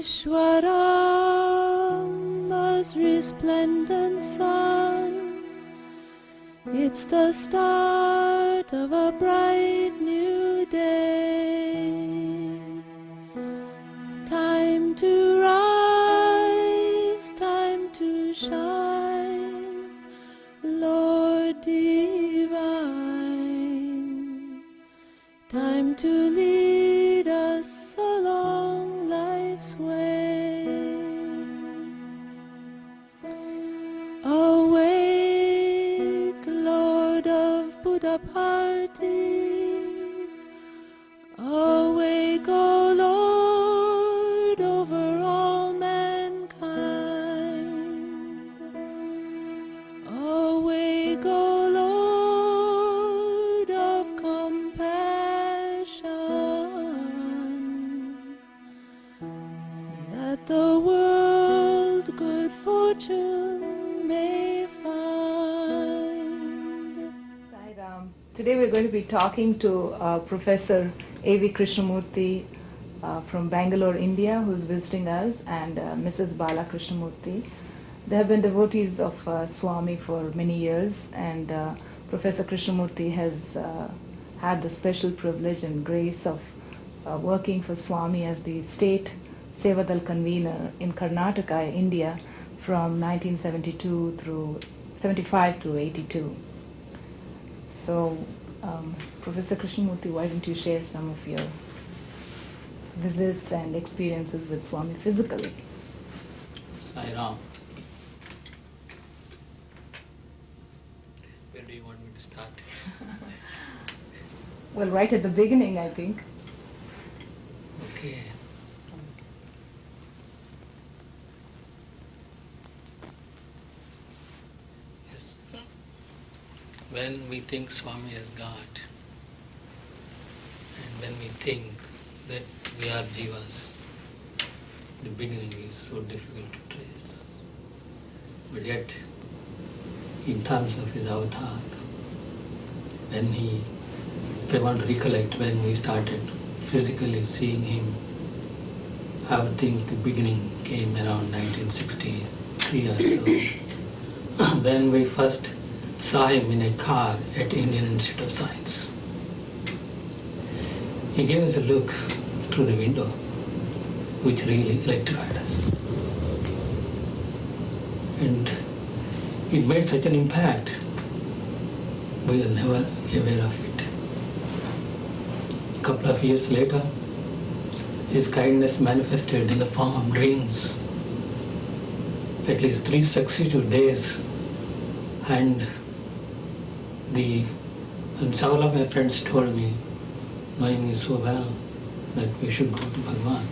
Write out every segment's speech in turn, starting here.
Ishwaram, as resplendent sun, it's the start of a bright new day. Time to rise, time to shine, Lord divine. Time to lead us along life's way. Awake, Lord of Buddha party. Awake, O Lord, over all mankind. Awake, O Lord of compassion, that the world good fortune may find. Today we're going to be talking to Professor A.V.Krishna Murthy from Bangalore, India, who's visiting us, and Mrs. Bala Krishnamurthy. They have been devotees of Swami for many years, and Professor Krishnamurthy has had the special privilege and grace of working for Swami as the state Sevadal convener in Karnataka, India, from 1972 through 75 through 82. So, Professor Krishnamurthy, why don't you share some of your visits and experiences with Swami physically? Sai Ram. Where do you want me to start? Well, right at the beginning, I think. Okay. Yes. When we think Swami as God, and when we think that we are jivas, the beginning is so difficult to trace. But yet, in terms of his avatar, when he, if I want to recollect when we started physically seeing him, I would think the beginning came around 1963 or so, when we first saw him in a car at Indian Institute of Science. He gave us a look through the window, which really electrified us. And it made such an impact, we were never aware of it. A couple of years later, his kindness manifested in the form of dreams. At least 3 successive days, and several of my friends told me, knowing me so well, that we should go to Bhagavan.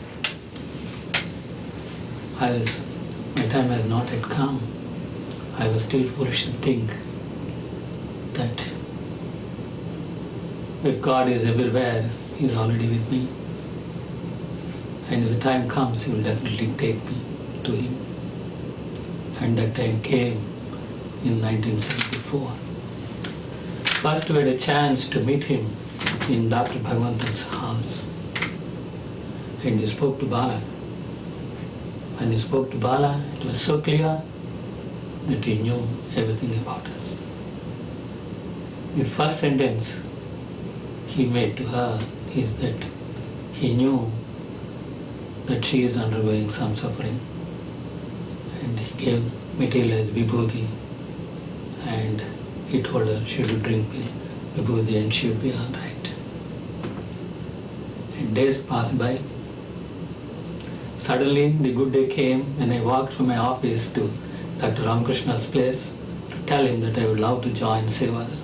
My time has not yet come. I was still foolish to think that if God is everywhere, He is already with me. And if the time comes, He will definitely take me to Him. And that time came in 1974. First we had a chance to meet him in Dr. Bhagavan's house. And he spoke to Bala. When he spoke to Bala, it was so clear that he knew everything about us. The first sentence he made to her is that he knew that she is undergoing some suffering, and he gave material as vibhuti, and he told her she would drink vibhuti and she would be all right. And days passed by. Suddenly the good day came when I walked from my office to Dr. Ramakrishna's place to tell him that I would love to join Sevadal.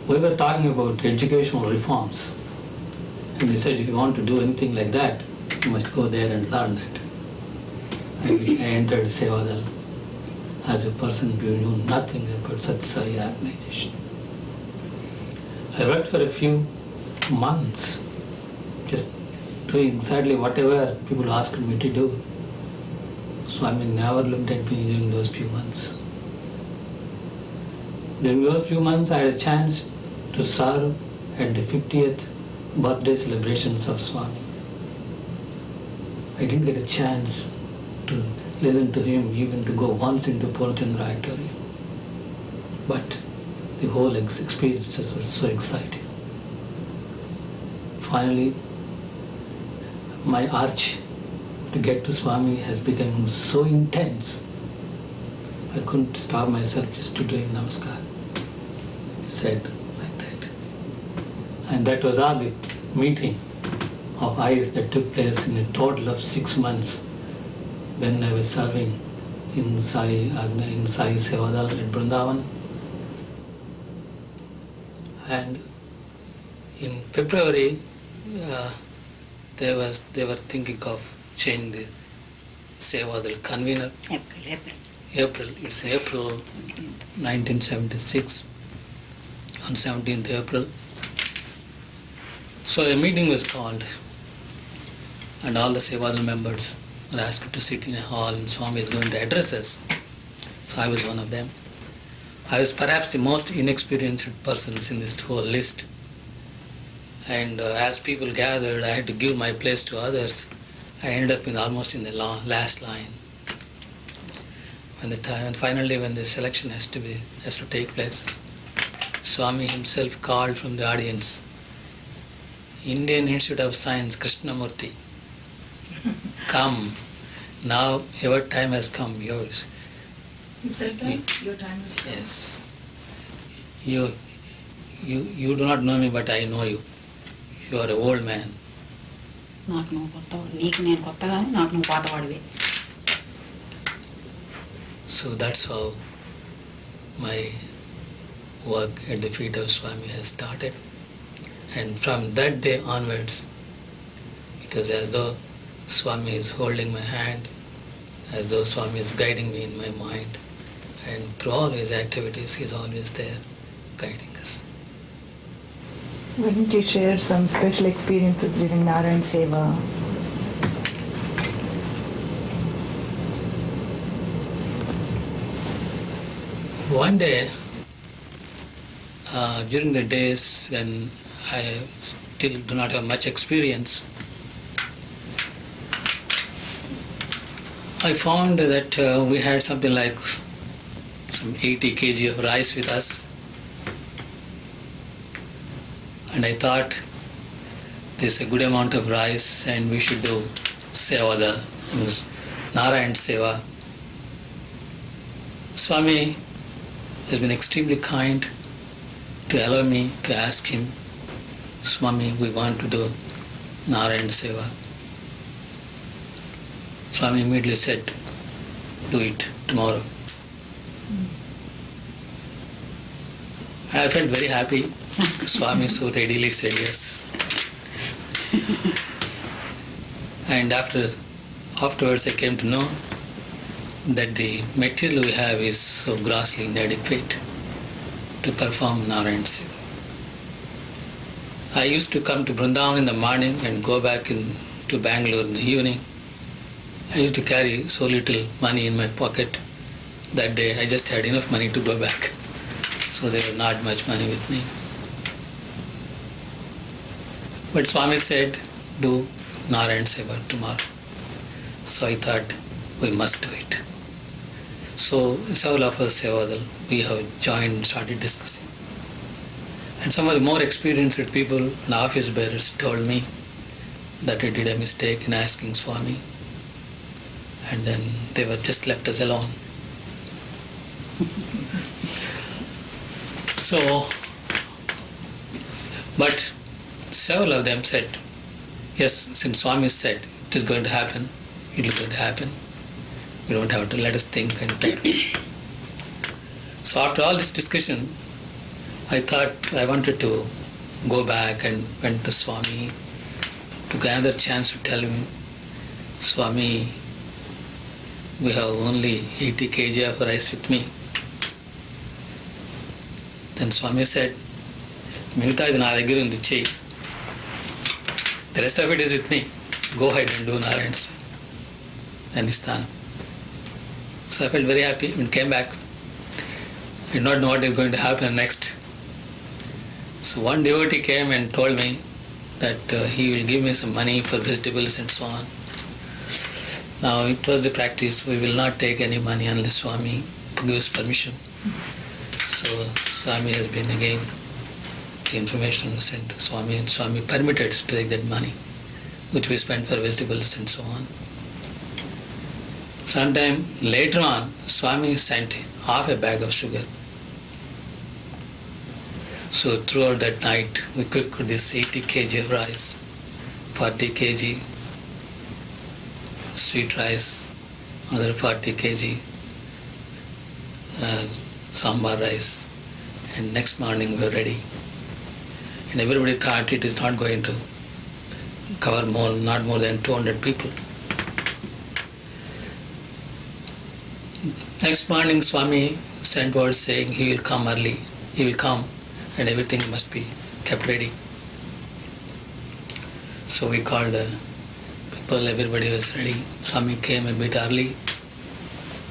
We were talking about educational reforms, and he said, if you want to do anything like that, you must go there and learn that. I entered Sevadal as a person who knew nothing about Sathya Sai organization. I worked for a few months, just doing exactly whatever people asked me to do. Swami never looked at me during those few months. During those few months, I had a chance to serve at the 50th birthday celebrations of Swami. I didn't get a chance to listen to him, even to go once into Purnachandra Auditorium. But the whole experiences were so exciting. Finally, my arch to get to Swami has become so intense. I couldn't stop myself just to doing namaskar. He said like that. And that was our meeting of eyes that took place in a total of 6 months when I was serving in Sai Sevadal at Vrindavan. And in February, they were thinking of changing the Sevadal convener. April. It's April 1976, on 17th April. So a meeting was called, and all the Sevadal members were asked to sit in a hall, and Swami is going to address us. So I was one of them. I was perhaps the most inexperienced person in this whole list. And as people gathered, I had to give my place to others. I ended up almost in the last line. And finally, when the selection has to take place, Swami himself called from the audience, Indian Institute of Science, Krishna Murthy, come. Now your time has come, yours. You said that? Your time has come. Yes. You do not know me, but I know you. You are an old man. So that's how my work at the feet of Swami has started. And from that day onwards, it was as though Swami is holding my hand, as though Swami is guiding me in my mind. And through all his activities, he is always there, guiding us. Why don't you share some special experiences during Narayan Seva? One day, during the days when I still do not have much experience, I found that we had something like some 80 kg of rice with us. And I thought there's a good amount of rice and we should do Sevada, Narayan Seva. Swami has been extremely kind to allow me to ask him, Swami, we want to do Narayan Seva. Swami immediately said, do it tomorrow. And I felt very happy. Swami so readily said yes. And afterwards I came to know that the material we have is so grossly inadequate to perform Narayan Seva. I used to come to Vrindavan in the morning and go back to Bangalore in the evening. I used to carry so little money in my pocket. That day I just had enough money to go back. So there was not much money with me. But Swami said, do Narayan Seva tomorrow. So I thought, we must do it. So several of us Sevadal, we have joined and started discussing. And some of the more experienced people and office bearers told me that I did a mistake in asking Swami. And then they were just left us alone. So, but several of them said, yes, since Swami said it is going to happen, it is going to happen. We don't have to let us think and try to. So after all this discussion, I thought I wanted to go back and went to Swami, took another chance to tell him, Swami, we have only 80 kg of rice with me. Then Swami said, Migita idu na daggara undi cheyi. The rest of it is with me. Go ahead and do Narayan Seva and Isthanam. So I felt very happy when I came back. I did not know what is going to happen next. So one devotee came and told me that he will give me some money for vegetables and so on. Now it was the practice, we will not take any money unless Swami gives permission. So Swami has been again, the information was sent to Swami, and Swami permitted to take that money, which we spent for vegetables and so on. Sometime later on, Swami sent half a bag of sugar. So throughout that night, we cooked this 80 kg of rice, 40 kg sweet rice, another 40 kg sambar rice, and next morning we were ready. And everybody thought it is not going to cover not more than 200 people. Next morning, Swami sent word saying he will come early. He will come and everything must be kept ready. So we called the people, everybody was ready. Swami came a bit early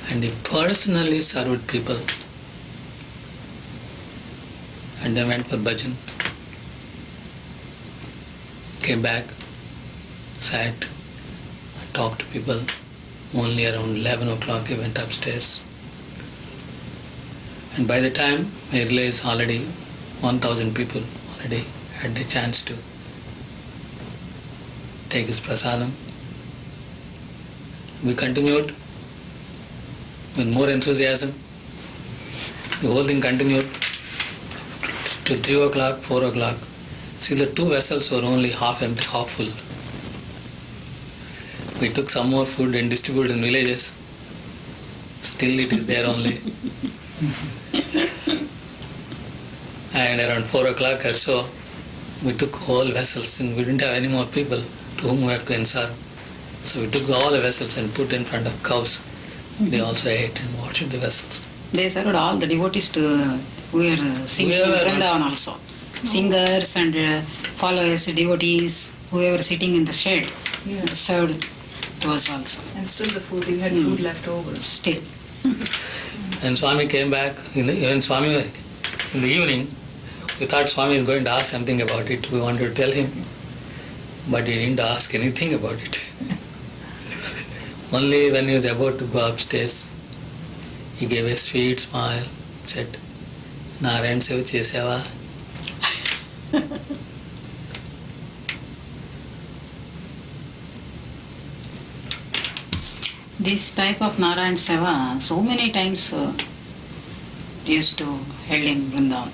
and he personally served people. And they went for bhajan. Came back, sat, talked to people. Only around 11 o'clock he went upstairs. And by the time I realized already 1,000 people already had the chance to take his prasadam. We continued with more enthusiasm. The whole thing continued till 3 o'clock, 4 o'clock. See, the 2 vessels were only half empty, half full. We took some more food and distributed in villages. Still it is there only. And around 4 o'clock or so, we took all vessels and we didn't have any more people to whom we had to serve. So we took all the vessels and put in front of cows. They also ate and washed the vessels. They served all the devotees who were singing in Vrindavan also. Singers and followers, devotees, whoever sitting in the shed, served those also. And still the food, you had food left over. Still. And Swami came back, in the evening, we thought Swami is going to ask something about it. We wanted to tell him, but he didn't ask anything about it. Only when he was about to go upstairs, he gave a sweet smile, said, Narayan Seva Cheseva. This type of Narayan Seva, so many times used to held in Vrindavan.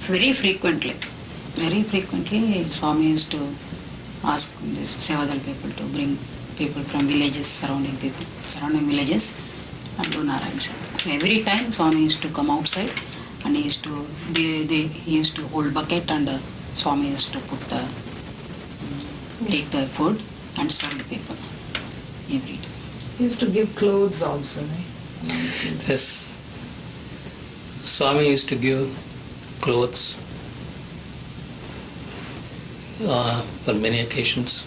Very frequently, Swami used to ask these Sevadal people to bring people from villages, surrounding villages, and do Narayan Seva. Every time Swami used to come outside and he used to hold bucket and Swami used to take the food and serve the people every time. He used to give clothes also, right? Yes. Swami used to give clothes for many occasions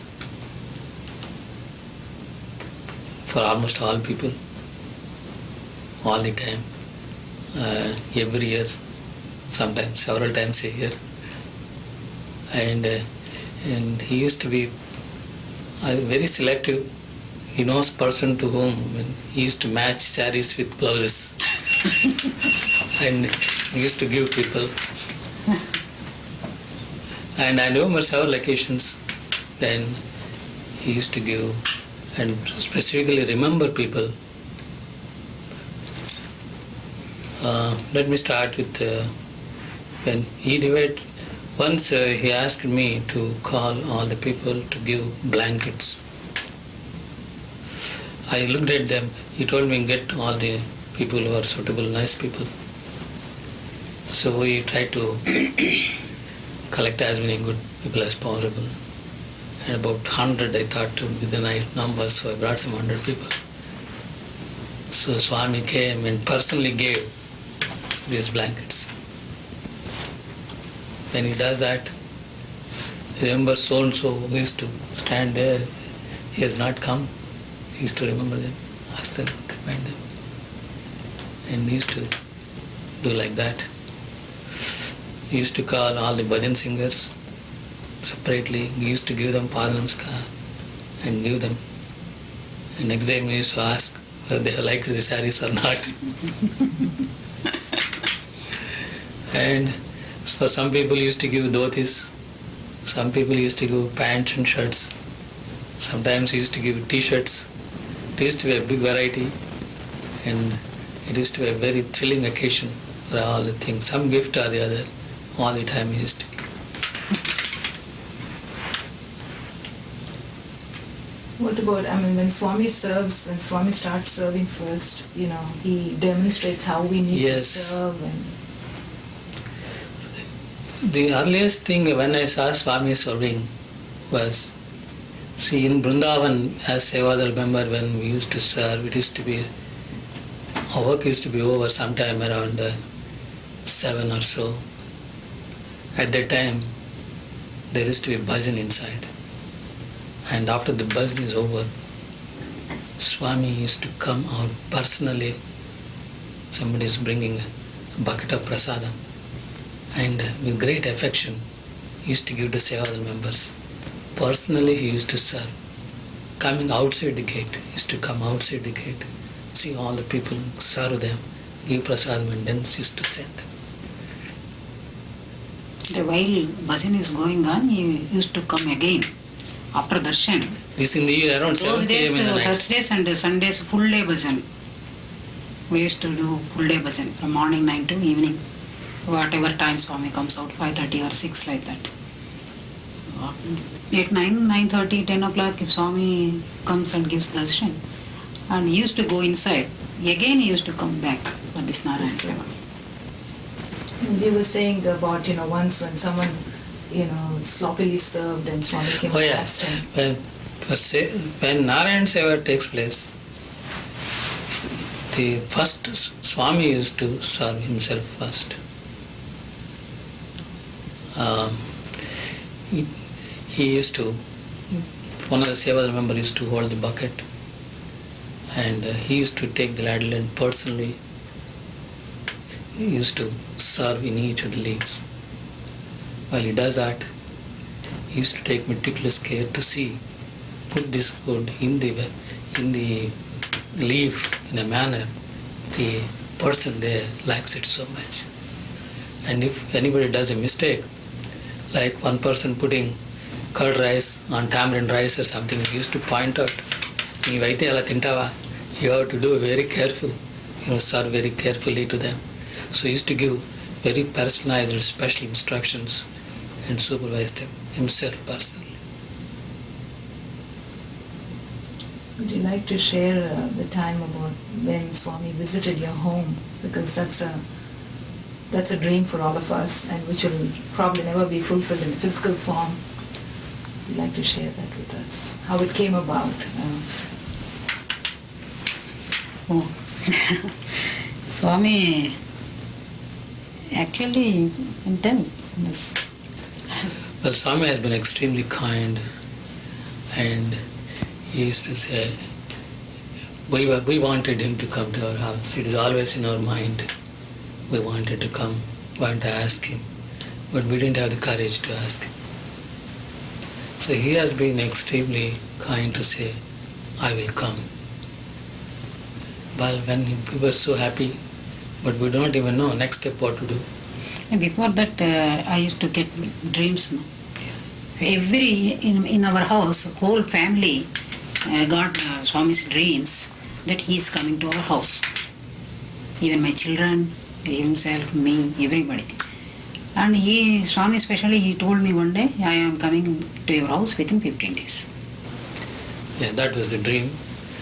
for almost all people, all the time, every year, sometimes several times a year. And he used to be very selective. He knows person to whom he used to match saris with blouses. And he used to give people. And I remember several occasions when he used to give and specifically remember people. Let me start with when he divided. Once he asked me to call all the people to give blankets. I looked at them. He told me, get all the people who are suitable, nice people. So we tried to collect as many good people as possible. And about 100 I thought would be the right number, so I brought some 100 people. So Swami came and personally gave these blankets. When he does that, remember so-and-so who used to stand there, he has not come. He used to remember them, ask them, remind them. And he used to do like that. He used to call all the bhajan singers separately. He used to give them Pada Namaskar and give them. And next day we used to ask whether they liked the saris or not. And for some people used to give dhotis, some people used to give pants and shirts, sometimes used to give t-shirts. It used to be a big variety, and it used to be a very thrilling occasion for all the things. Some gift or the other, all the time he used to give. What about, when Swami serves, when Swami starts serving first, he demonstrates how we need to serve. The earliest thing when I saw Swami serving was, see, in Vrindavan, as Sevadal member, when we used to serve, it used to be, our work used to be over sometime around 7 or so. At that time, there used to be bhajan inside. And after the bhajan is over, Swami used to come out personally. Somebody is bringing a bucket of prasadam. And with great affection, he used to give to Sevadal members. Personally, he used to serve. Coming outside the gate, he used to come outside the gate, see all the people, serve them, give prasadam, and then he used to send them. While bhajan is going on, he used to come again after darshan. This in the around 7 p.m. in the night. Thursdays and Sundays, full day bhajan. We used to do full day bhajan from morning 9 to evening. Whatever time Swami comes out, 5:30 or 6 like that. So at 9:30, 10 o'clock, if Swami comes and gives darshan, and he used to go inside, again he used to come back for this Narayana Seva. You were saying about, once when someone, sloppily served and Swami came fast. When Narayana Seva takes place, the first Swami used to serve himself first. He used to, one of the Sevadal members used to hold the bucket, and he used to take the ladle and personally he used to serve in each of the leaves. While he does that, he used to take meticulous care to see, put this food in the leaf in a manner the person there likes it so much. And if anybody does a mistake, like one person putting curd rice on tamarind rice or something, he used to point out, you have to do very careful, serve very carefully to them. So he used to give very personalized and special instructions and supervise them himself personally. Would you like to share the time about when Swami visited your home? Because that's a dream for all of us, and which will probably never be fulfilled in physical form. Would you like to share that with us? How it came about? Swami, actually, you can tell. Yes. Well, Swami has been extremely kind, and he used to say, we wanted him to come to our house. It is always in our mind. We wanted to come, wanted to ask him, but we didn't have the courage to ask him. So he has been extremely kind to say, I will come. Well, when we were so happy, but we don't even know next step what to do. And before that, I used to get dreams. No? In our house, whole family got Swami's dreams that he is coming to our house. Even my children, himself, me, everybody. And Swami especially, he told me one day, I am coming to your house within 15 days. Yeah, that was the dream.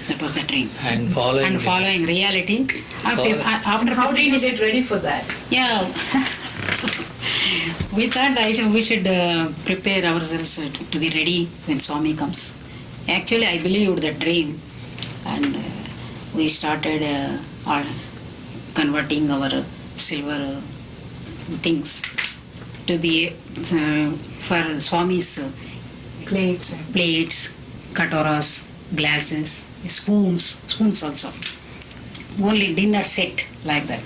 That was the dream. And following reality. After How did you get ready for that? Yeah. We thought we should prepare ourselves to be ready when Swami comes. Actually, I believed that dream, and we started converting our silver things to be for Swami's Plates, katoras, glasses, spoons also. Only dinner set like that.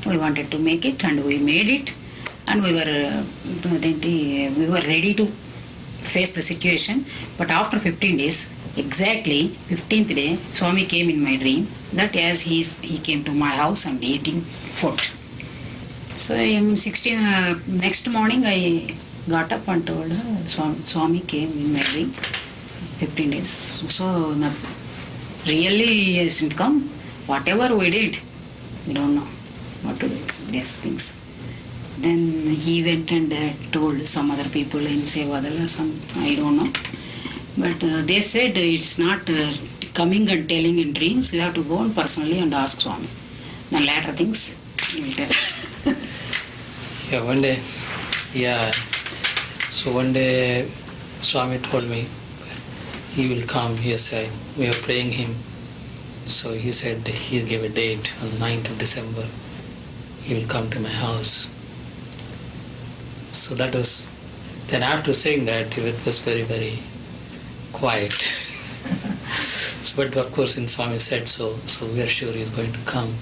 We wanted to make it, and we made it, and we were ready to face the situation. But after 15 days, exactly 15th day, Swami came in my dream that as he came to my house and eating food. So next morning I got up and told her, Swami came in my dream 15 days. So really he hasn't come. Whatever we did, we don't know what to do, these things. Then he went and told some other people in Sevadala, I don't know. But they said it's not coming and telling in dreams, you have to go and personally and ask Swami. Then later things he will tell. Yeah, one day, so one day Swami told me he will come. Yes, we are praying him. So he said he'll give a date on 9th of December. He will come to my house. So that was, then after saying that, it was very, very quiet. But of course, in Swami said so we are sure he's going to come.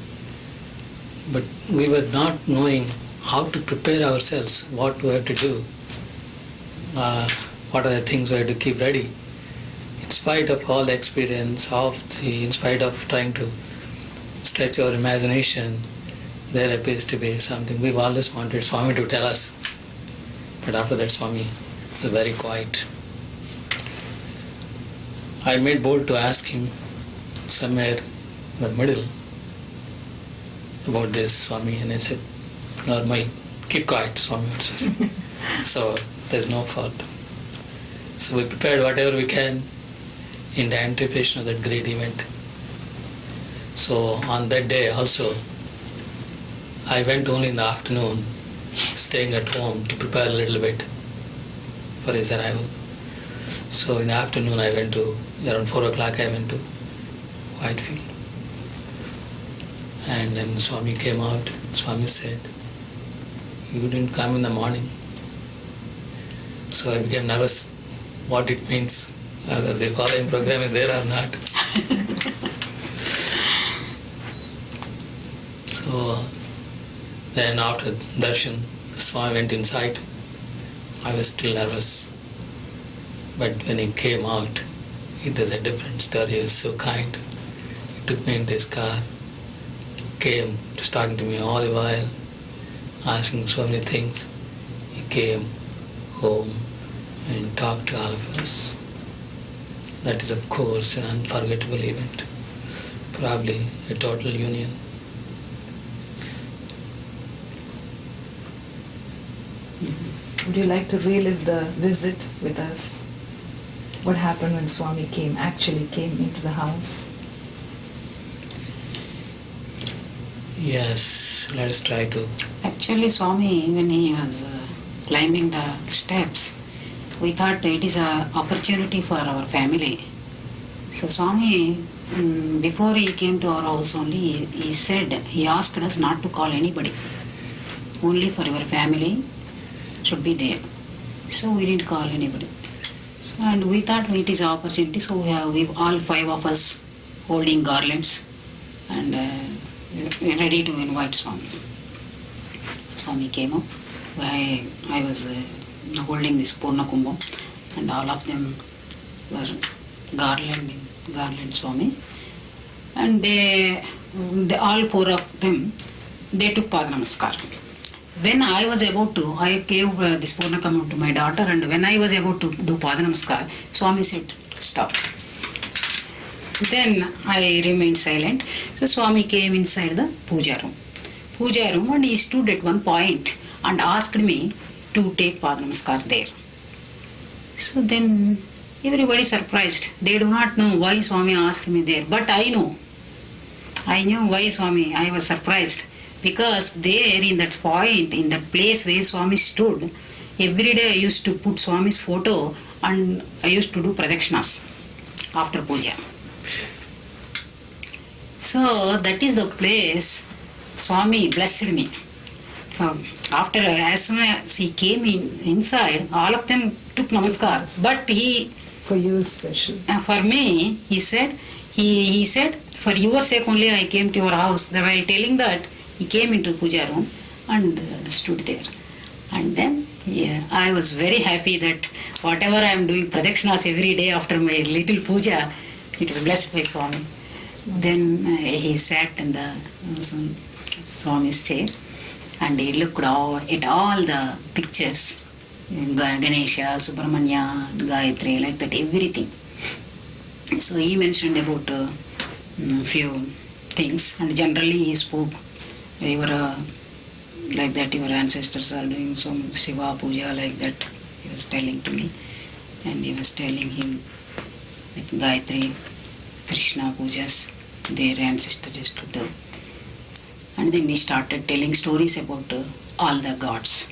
But we were not knowing how to prepare ourselves, what we have to do, what are the things we have to keep ready. In spite of all the experience, in spite of trying to stretch our imagination, there appears to be something. We've always wanted Swami to tell us. But after that, Swami was very quiet. I made bold to ask him somewhere in the middle about this, Swami, and I said, no, keep quiet, Swami also said. So there's no fault. So we prepared whatever we can in the anticipation of that great event. So on that day also, I went only in the afternoon, staying at home to prepare a little bit for his arrival. So in the afternoon I went to, around 4 o'clock I went to Whitefield. And then Swami came out. Swami said, you didn't come in the morning. So I became nervous what it means, whether the following program is there or not. So then after darshan, Swami went inside. I was still nervous. But when he came out, it was a different story. He was so kind. He took me into his car, came, just talking to me all the while, asking so many things. He came home and talked to all of us. That is, of course, an unforgettable event. Probably a total union. Would you like to relive the visit with us? What happened when Swami actually came into the house? Yes, let us try to. Actually, Swami, when he was climbing the steps, we thought it is an opportunity for our family. So Swami, before he came to our house only, he asked us not to call anybody. Only for your family should be there. So we didn't call anybody. And we thought it is an opportunity, so we all 5 of us holding garlands and ready to invite Swami. Swami came up. I was holding this Purna Kumbham, and all of them were garland Swami. And they all 4 of them, they took Pada Namaskar. When I was about to, I gave this Purna Kumbham to my daughter, and when I was about to do Pada Namaskar, Swami said, stop. Then I remained silent. So Swami came inside the puja room, and he stood at one point and asked me to take Pada Namaskar there. So then everybody surprised. They do not know why Swami asked me there, but I knew why Swami. I was surprised because there in that point, in that place where Swami stood, every day I used to put Swami's photo and I used to do pradakshinas after puja. So that is the place Swami blessed me. So after, as soon as he came inside, all of them took namaskar. But he, For you special. For me, he said, for your sake only I came to your house. While telling that, he came into puja room and stood there. And then I was very happy that whatever I am doing pradakshinas every day after my little puja, it is blessed by Swami. Then he sat in the Swami's chair and he looked at all the pictures, Ganesha, Subramanya, Gayatri, like that, everything. So he mentioned about few things, and generally he spoke, like that your ancestors are doing some Shiva puja, like that he was telling to me. And he was telling him like Gayatri, Krishna pujas, their ancestors used to do. And then he started telling stories about all the gods.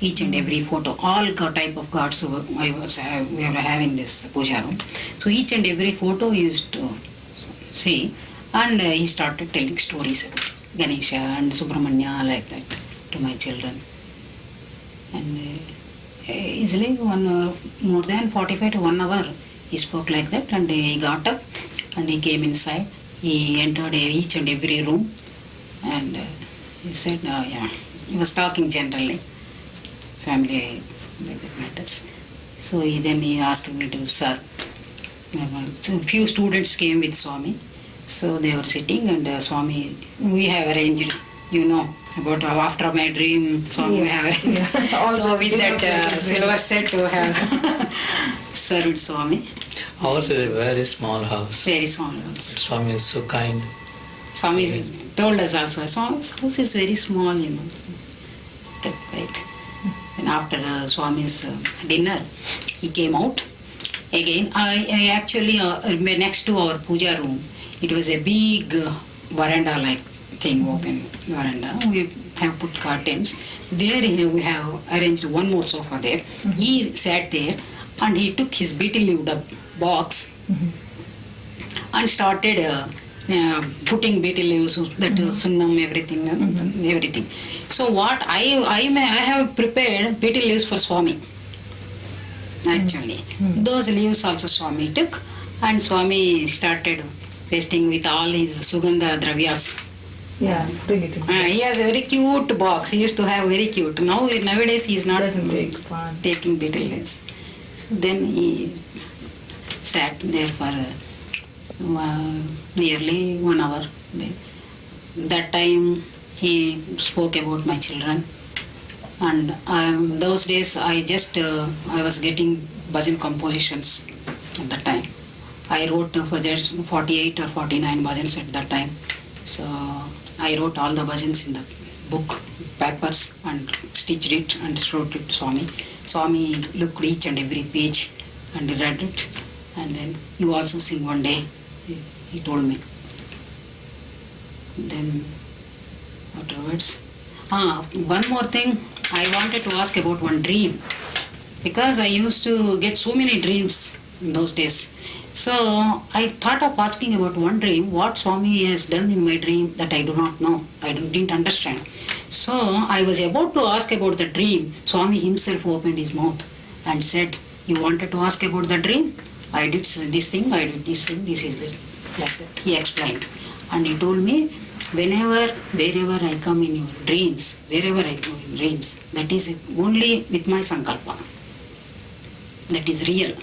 Each and every photo, all type of gods we were having this puja room. So each and every photo he used to see, and he started telling stories about Ganesha and Subramanya, like that, to my children. And easily more than 45 to 1 hour he spoke like that, and he got up and he came inside. He entered each and every room, and he said, yeah, he was talking generally, family like that matters. So then he asked me to serve. So few students came with Swami. So they were sitting, and Swami, we have arranged, about after my dream, Swami we have arranged. Yeah. So with that silver set to have served Swami. Ours is a very small house. Very small house. Swami is so kind. Swami told us also, Swami's house is very small, kept quiet. And after Swami's dinner, he came out. Again, I actually, next to our puja room, it was a big veranda-like thing, open veranda. We have put curtains. There we have arranged one more sofa there. Mm-hmm. He sat there and he took his betel box and started putting betel leaves, that sunnam, everything, everything. So what I have prepared betel leaves for Swami. Actually, those leaves also Swami took, and Swami started pasting with all his sugandha dravyas. Yeah, bring it in. He has a very cute box. He used to have very cute. Nowadays he is not taking betel leaves. So then he sat there for nearly 1 hour. That time he spoke about my children. And those days I was getting bhajan compositions at that time. I wrote for just 48 or 49 bhajans at that time. So I wrote all the bhajans in the book, papers, and stitched it and wrote it to Swami. Swami looked each and every page and read it. And then, you also sing one day, he told me. Then afterwards, one more thing, I wanted to ask about one dream, because I used to get so many dreams in those days. So I thought of asking about one dream, what Swami has done in my dream that I do not know, I didn't understand. So I was about to ask about the dream. Swami himself opened his mouth and said, you wanted to ask about the dream? I did this thing, I did this thing, this is the, like that. He explained. And he told me, wherever I come in your dreams, wherever I come in dreams, that is only with my sankalpa. That is real.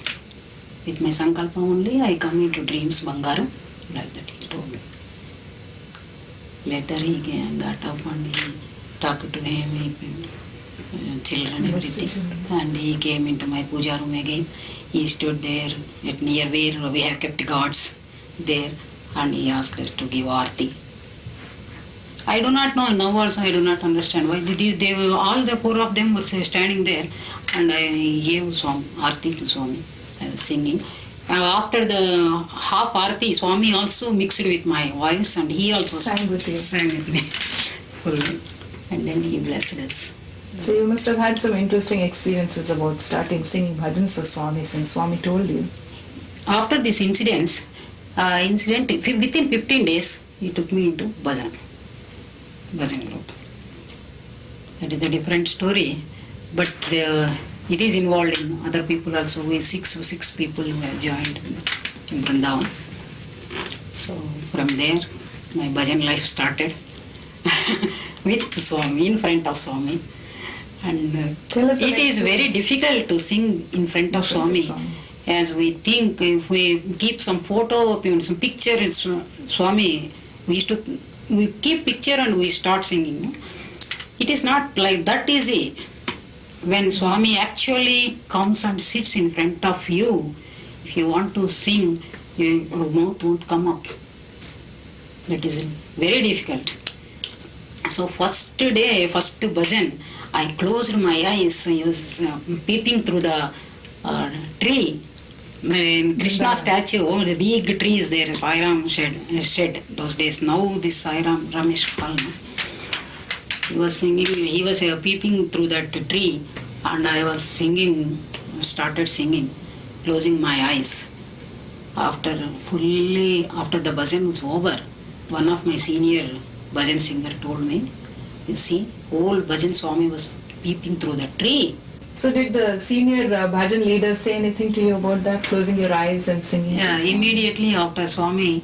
With my sankalpa only, I come into dreams, Bangaram, like that he told me. Later he got up and he talked to him, children, everything. And he came into my puja room again. He stood there at near where we have kept gods there, and he asked us to give aarti. I do not know, now also I do not understand why. They were, all the four of them were standing there, and I gave some aarti to Swami. I was singing. After the half aarti, Swami also mixed with my voice, and he also sang with me fully. And then he blessed us. So you must have had some interesting experiences about starting singing bhajans for Swami, since Swami told you. After this incident, within 15 days, he took me into bhajan group. That is a different story, but it is involved in other people also. We six people who have joined in Vrindavan. So from there, my bhajan life started with Swami, in front of Swami. And Tell us it is very difficult to sing in front of Swami. As we think, if we keep some photo, some picture in Swami, we keep picture and we start singing. No? It is not like that easy. When Swami actually comes and sits in front of you, if you want to sing, your mouth won't come up. That is very difficult. So first day, first bhajan, I closed my eyes. I was peeping through the tree. Krishna statue, the big tree is there. Sai Ram shed those days. Now this Sai Ram Ramesh Pal. He was singing. He was peeping through that tree, and I was singing. Started singing, closing my eyes. After the bhajan was over, one of my senior bhajan singer told me, "You see, whole bhajan Swami was peeping through the tree." So did the senior bhajan leader say anything to you about that, closing your eyes and singing? Yeah, immediately after Swami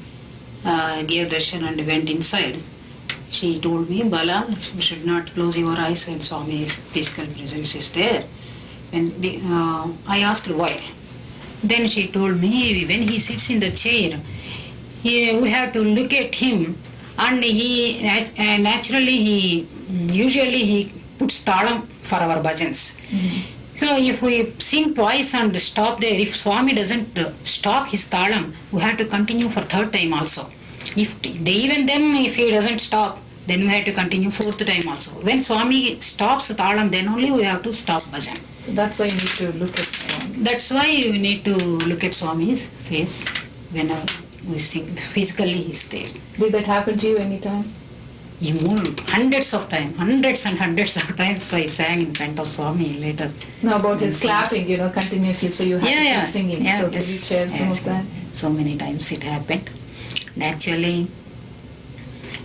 gave darshan and went inside, she told me, "Bala, you should not close your eyes when Swami's physical presence is there." And I asked why. Then she told me, when he sits in the chair, we have to look at him, and he usually he puts talam for our bhajans. So if we sing twice and stop there, if Swami doesn't stop his talam, we have to continue for third time also. Even then, if he doesn't stop, then we have to continue fourth time also. When Swami stops talam, then only we have to stop bhajan. So that's why you need to look at Swami. That's why we need to look at Swami's face whenever we sing. Physically he's there. Did that happen to you anytime? He moved hundreds and hundreds of times. I sang in front of Swami later. No, about his clapping, continuously, so you have to keep singing. Yeah, so can you share some of that? So many times it happened. Actually,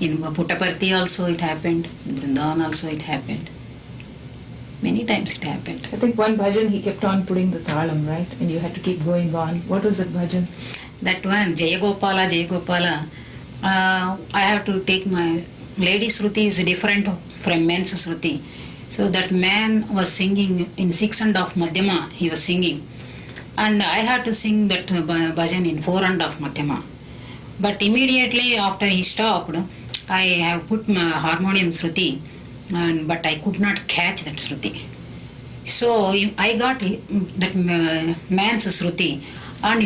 in Puttaparthi also it happened. In Vrindavan also it happened. Many times it happened. I think one bhajan he kept on putting the talam, right? And you had to keep going on. What was that bhajan? That one, Jaya Gopala, Jaya Gopala. I have to take my lady Shruti is different from men's Shruti. So that man was singing in 6/2 Madhyama, he was singing. And I had to sing that bhajan in 4/2 Madhyama. But immediately after he stopped, I have put my harmonium Shruti, but I could not catch that Shruti. So I got that man's Shruti, and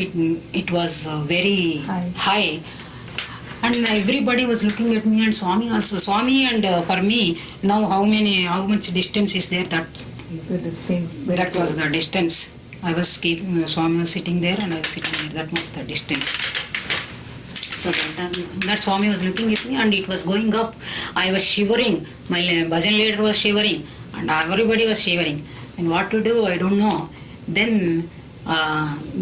it was very high. And everybody was looking at me, and Swami also. Swami and for me, now how much distance is there? That was the distance. I was Swami was sitting there and I was sitting there. That was the distance. So that Swami was looking at me and it was going up. I was shivering. My bhajan leader was shivering and everybody was shivering. And what to do, I don't know. Then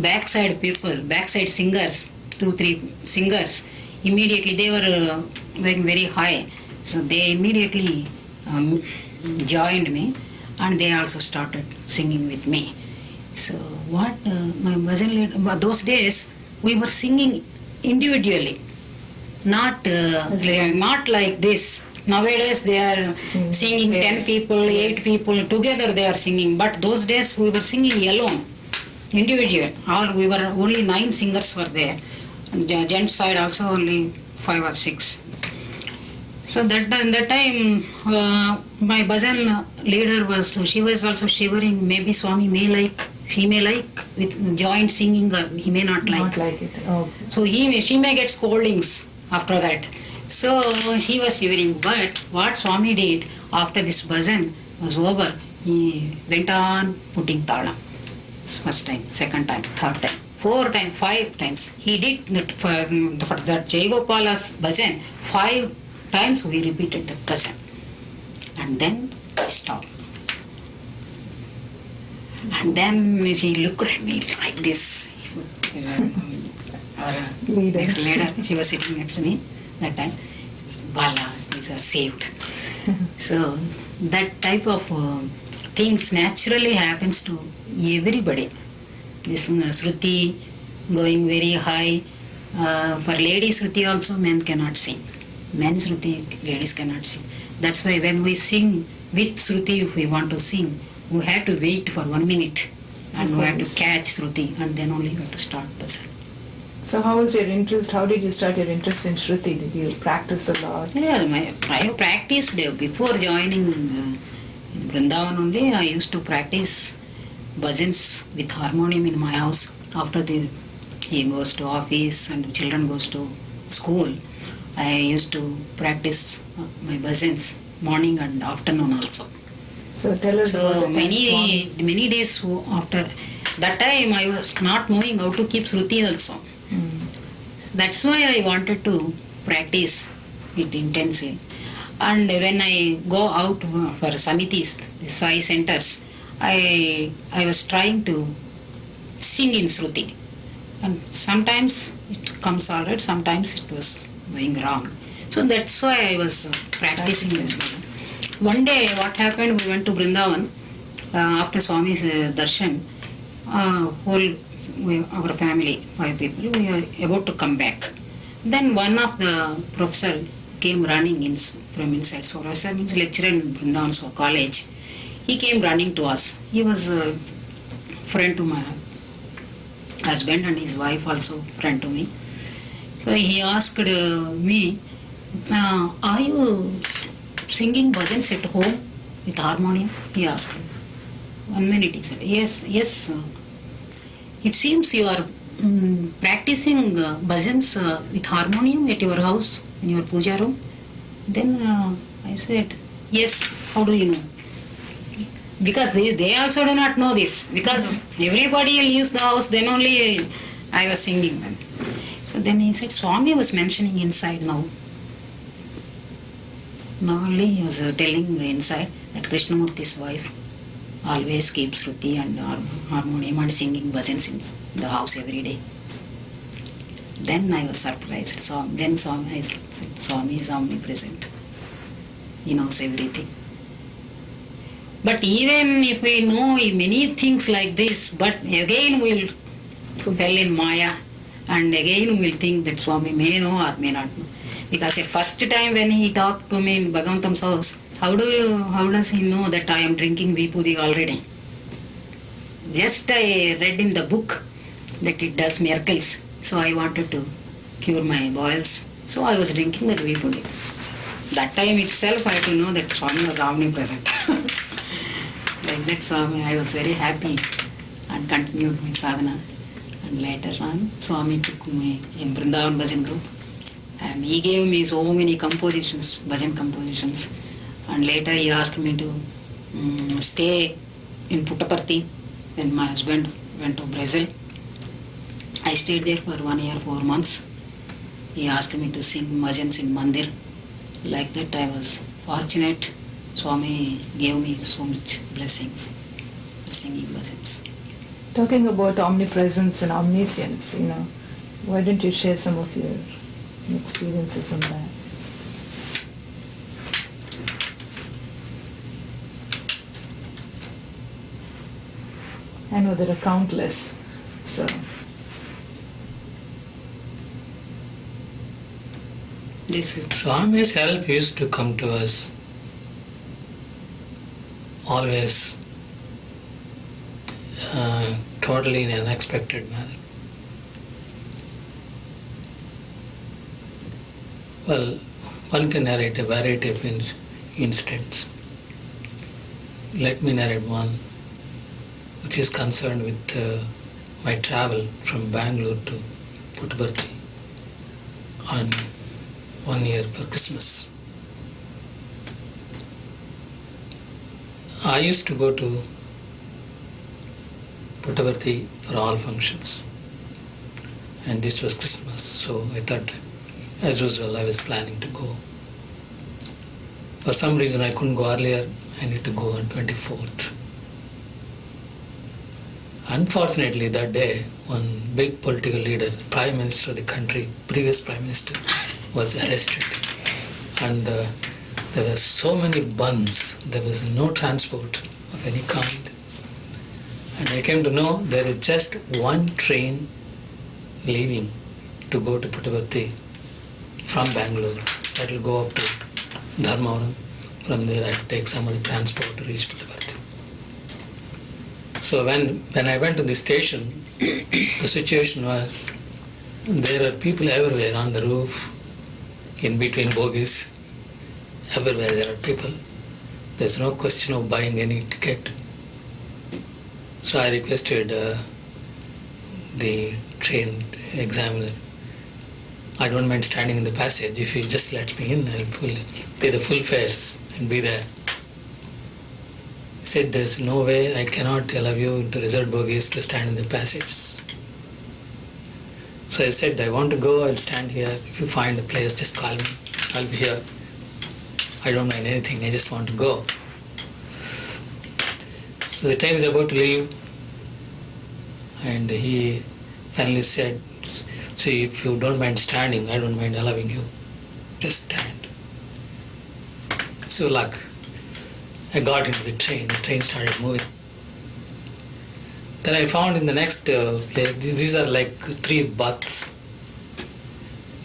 backside singers, 2-3 singers, immediately they were going very high. So they immediately joined me and they also started singing with me. So what my bhajan leader, those days we were singing individually, not like this. Nowadays they are singing 10 people, 8 people together they are singing. But those days we were singing alone, individual. We were only 9 singers were there. And gent side also only 5 or 6. So that time my bhajan leader she was also shivering. Maybe Swami she may like with joint singing, or he may not like. Not like it. Oh. So she may get scoldings after that. So she was shivering. But what Swami did after this bhajan was over, he went on putting talam. First time, second time, third time, 4 times, 5 times. He did that for that Jai Gopala's bhajan. 5 times we repeated the bhajan. And then he stopped. And then he looked at me like this. Our next leader, she was sitting next to me that time. Bala is saved. So that type of things naturally happens to everybody. This Shruti going very high. For ladies Shruti also men cannot sing. Men Shruti ladies cannot sing. That's why when we sing with Shruti, if we want to sing, we had to wait for 1 minute and we had to catch Shruti and then only we had to start bhajan. So how was your interest? How did you start your interest in Shruti? Did you practice a lot? Yeah, I have practiced before joining in Vrindavan only. I used to practice bhajans with harmonium in my house. After he goes to office and children goes to school, I used to practice my bhajans morning and afternoon also. So tell us about So the time many days after that time I was not knowing how to keep Shruti also. That's why I wanted to practice it intensely. And when I go out for Samitis, the Sai Centers, I was trying to sing in Shruti. And sometimes it comes all right, sometimes it was going wrong. So that's why I was practicing as well. One day what happened, we went to Vrindavan after Swami's darshan. Our family, 5 people, we are about to come back. Then one of the professor came running from inside. So professor means lecturer in Vrindavan college. He came running to us. He was a friend to my husband and his wife also friend to me. So he asked me, are you singing bhajans at home with harmonium? He asked. 1 minute, he said. Yes. It seems you are practicing bhajans with harmonium at your house, in your puja room. Then I said, yes, how do you know? Because they also do not know this. Because everybody leaves the house, then only I was singing them. So then he said, Swami was mentioning inside now. Now only he was telling inside that Krishnamurti's wife always keeps Shruti and harmonium and singing bhajans in the house every day. Then I was surprised. Then I said, Swami is omnipresent. He knows everything. But even if we know many things like this, but again we'll fell in Maya and again we'll think that Swami may know or may not know. Because at first time when he talked to me in Bhagavantam's house, how does he know that I am drinking Vipudi already? Just I read in the book that it does miracles. So I wanted to cure my boils. So I was drinking that Vipudi. That time itself I had to know that Swami was omnipresent. Like that Swami, I was very happy and continued my sadhana. And later on, Swami took me in Vrindavan Bhajan group. And he gave me so many compositions, bhajan compositions. And later he asked me to stay in Puttaparthi when my husband went to Brazil. I stayed there for 1 year, 4 months. He asked me to sing bhajans in Mandir. Like that I was fortunate. Swami gave me so much blessings for singing bhajans. Talking about omnipresence and omniscience, why don't you share some of your experiences on that? I know there are countless, so. Swami's help used to come to us always totally in an unexpected manner. Well, one can narrate a variety of incidents. Let me narrate one which is concerned with my travel from Bangalore to Puttaparthi on 1 year for Christmas. I used to go to Puttaparthi for all functions, and this was Christmas, so I thought, as usual, I was planning to go. For some reason I couldn't go earlier. I need to go on 24th. Unfortunately, that day, one big political leader, the Prime Minister of the country, previous Prime Minister, was arrested. And there were so many buns, there was no transport of any kind. And I came to know there is just one train leaving to go to Puttaparthi from Bangalore. That will go up to Dharmavaram. From there I could take some other transport to reach Puttaparthi. So when I went to the station, the situation was there are people everywhere on the roof, in between bogies, everywhere there are people. There's no question of buying any ticket. So I requested the train examiner, I don't mind standing in the passage. If he just lets me in, I'll pay the full fares and be there. He said, there's no way, I cannot allow you into reserved bogies to stand in the passage. So I said, I want to go, I'll stand here. If you find a place, just call me. I'll be here. I don't mind anything, I just want to go. So the train is about to leave, and he finally said, see, if you don't mind standing, I don't mind allowing you. Just stand. So luck. I got into the train started moving. Then I found in the next place, these are like 3 baths.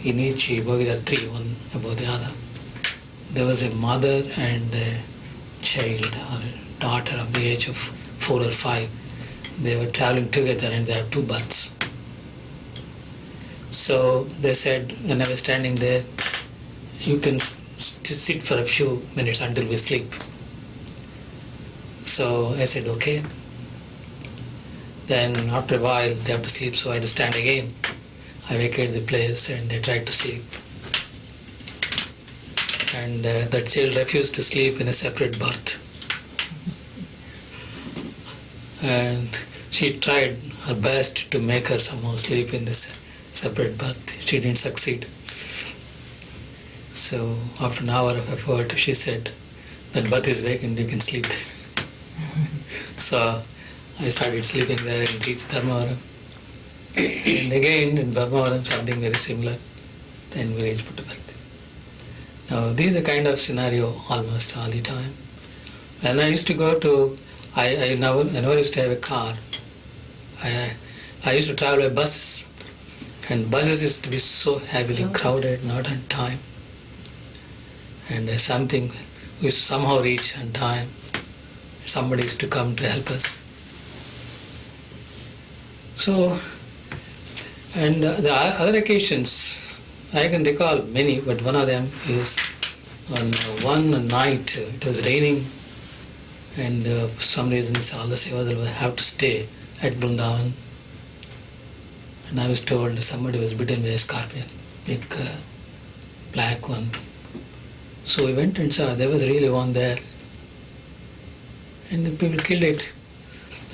In each bogie there are 3, one above the other. There was a mother and a child or a daughter of the age of 4 or 5. They were traveling together and they have 2 baths. So they said, when I was standing there, you can sit for a few minutes until we sleep. So I said, okay. Then after a while they have to sleep, so I had to stand again. I vacated the place and they tried to sleep. And that child refused to sleep in a separate berth. And she tried her best to make her somehow sleep in this separate berth. She didn't succeed. So after an hour of effort, she said, that berth is vacant, you can sleep there. So I started sleeping there and reached Dharmavaram. And again in Dharmavaram something very similar. Then we reached Puttaparthi. Now this is a kind of scenario almost all the time. When I used to go to, I never used to have a car. I used to travel by buses. And buses used to be so heavily crowded, not on time. And we used to somehow reach on time. Somebody used to come to help us. So, and the other occasions, I can recall many, but one of them is on one night, it was raining, and for some reason all the Sevadal will have to stay at Vrindavan. And I was told somebody was bitten by a scorpion, big black one. So we went and saw, there was really one there. And the people killed it.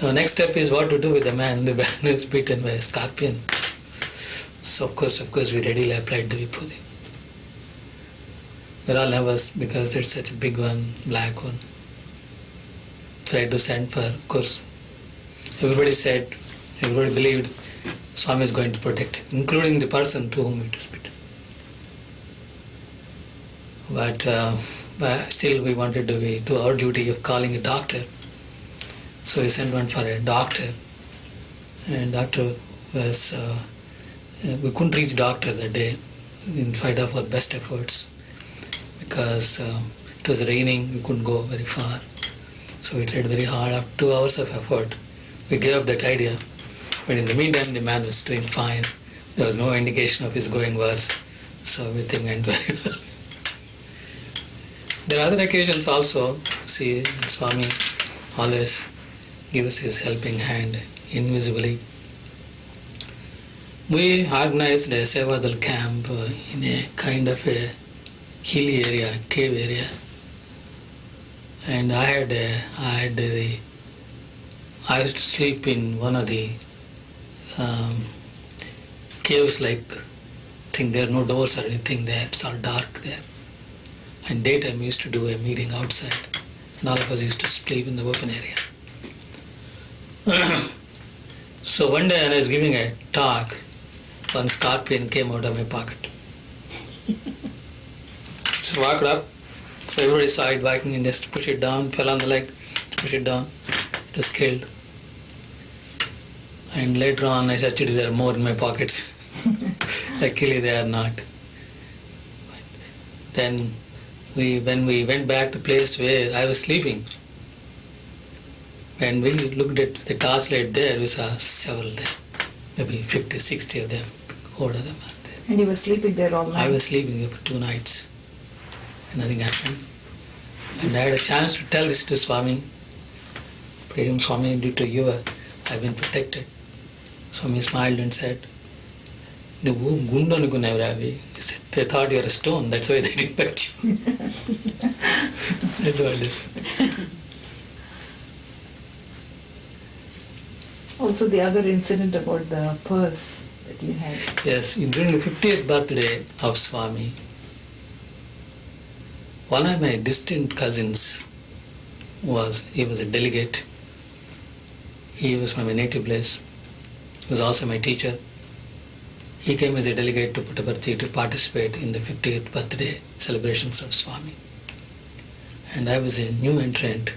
The next step is what to do with the man who is bitten by a scorpion. So of course we readily applied the Vibhuti. We're all nervous because there's such a big one, black one. Tried to send for, of course, everybody believed Swami is going to protect it, including the person to whom it is bitten. But still we wanted to do our duty of calling a doctor. So we sent one for a doctor. And doctor was, we couldn't reach doctor that day in spite of our best efforts because it was raining, we couldn't go very far. So we tried very hard. After 2 hours of effort, we gave up that idea. But in the meantime, the man was doing fine. There was no indication of his going worse. So everything went very well. There are other occasions also. See, Swami always gives his helping hand invisibly. We organized a Sevadal camp in a kind of a hilly area, cave area. And I used to sleep in one of the caves like thing. There are no doors or anything there. It's all dark there. And daytime we used to do a meeting outside. And all of us used to sleep in the open area. So one day when I was giving a talk, one scorpion came out of my pocket. Just walked up. So everybody saw it walking and just pushed it down, fell on the leg, pushed it down. It was killed. And later on I said, actually there are more in my pockets. Luckily they are not. But then when we went back to place where I was sleeping, when we looked at the torchlight there, we saw several there, maybe 50, 60 of them, all of them are there. And you were sleeping there all night? I was sleeping there for 2 nights, and nothing happened. And I had a chance to tell this to Swami. Prem Swami, due to you, I've been protected. Swami smiled and said, "Nuvu gundu anukunnavravi." He said, "They thought you were a stone, that's why they didn't touch you." That's what they said. Also the other incident about the purse that you had. Yes, during the 50th birthday of Swami, one of my distant cousins he was a delegate. He was from a native place. He was also my teacher. He came as a delegate to Puttaparthi to participate in the 50th birthday celebrations of Swami. And I was a new entrant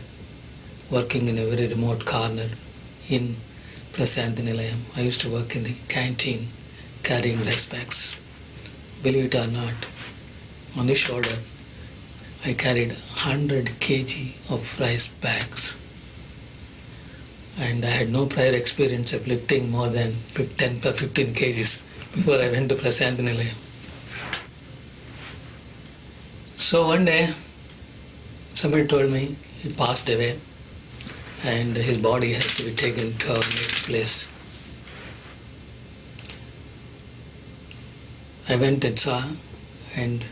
working in a very remote corner in Prasanthi Nilayam. I used to work in the canteen carrying rice bags. Believe it or not, on the shoulder I carried 100 kg of rice bags. And I had no prior experience of lifting more than 10 or 15 kgs before I went to Prasanthi Nilayam. So one day, somebody told me he passed away and his body has to be taken to our native place. I went and saw, and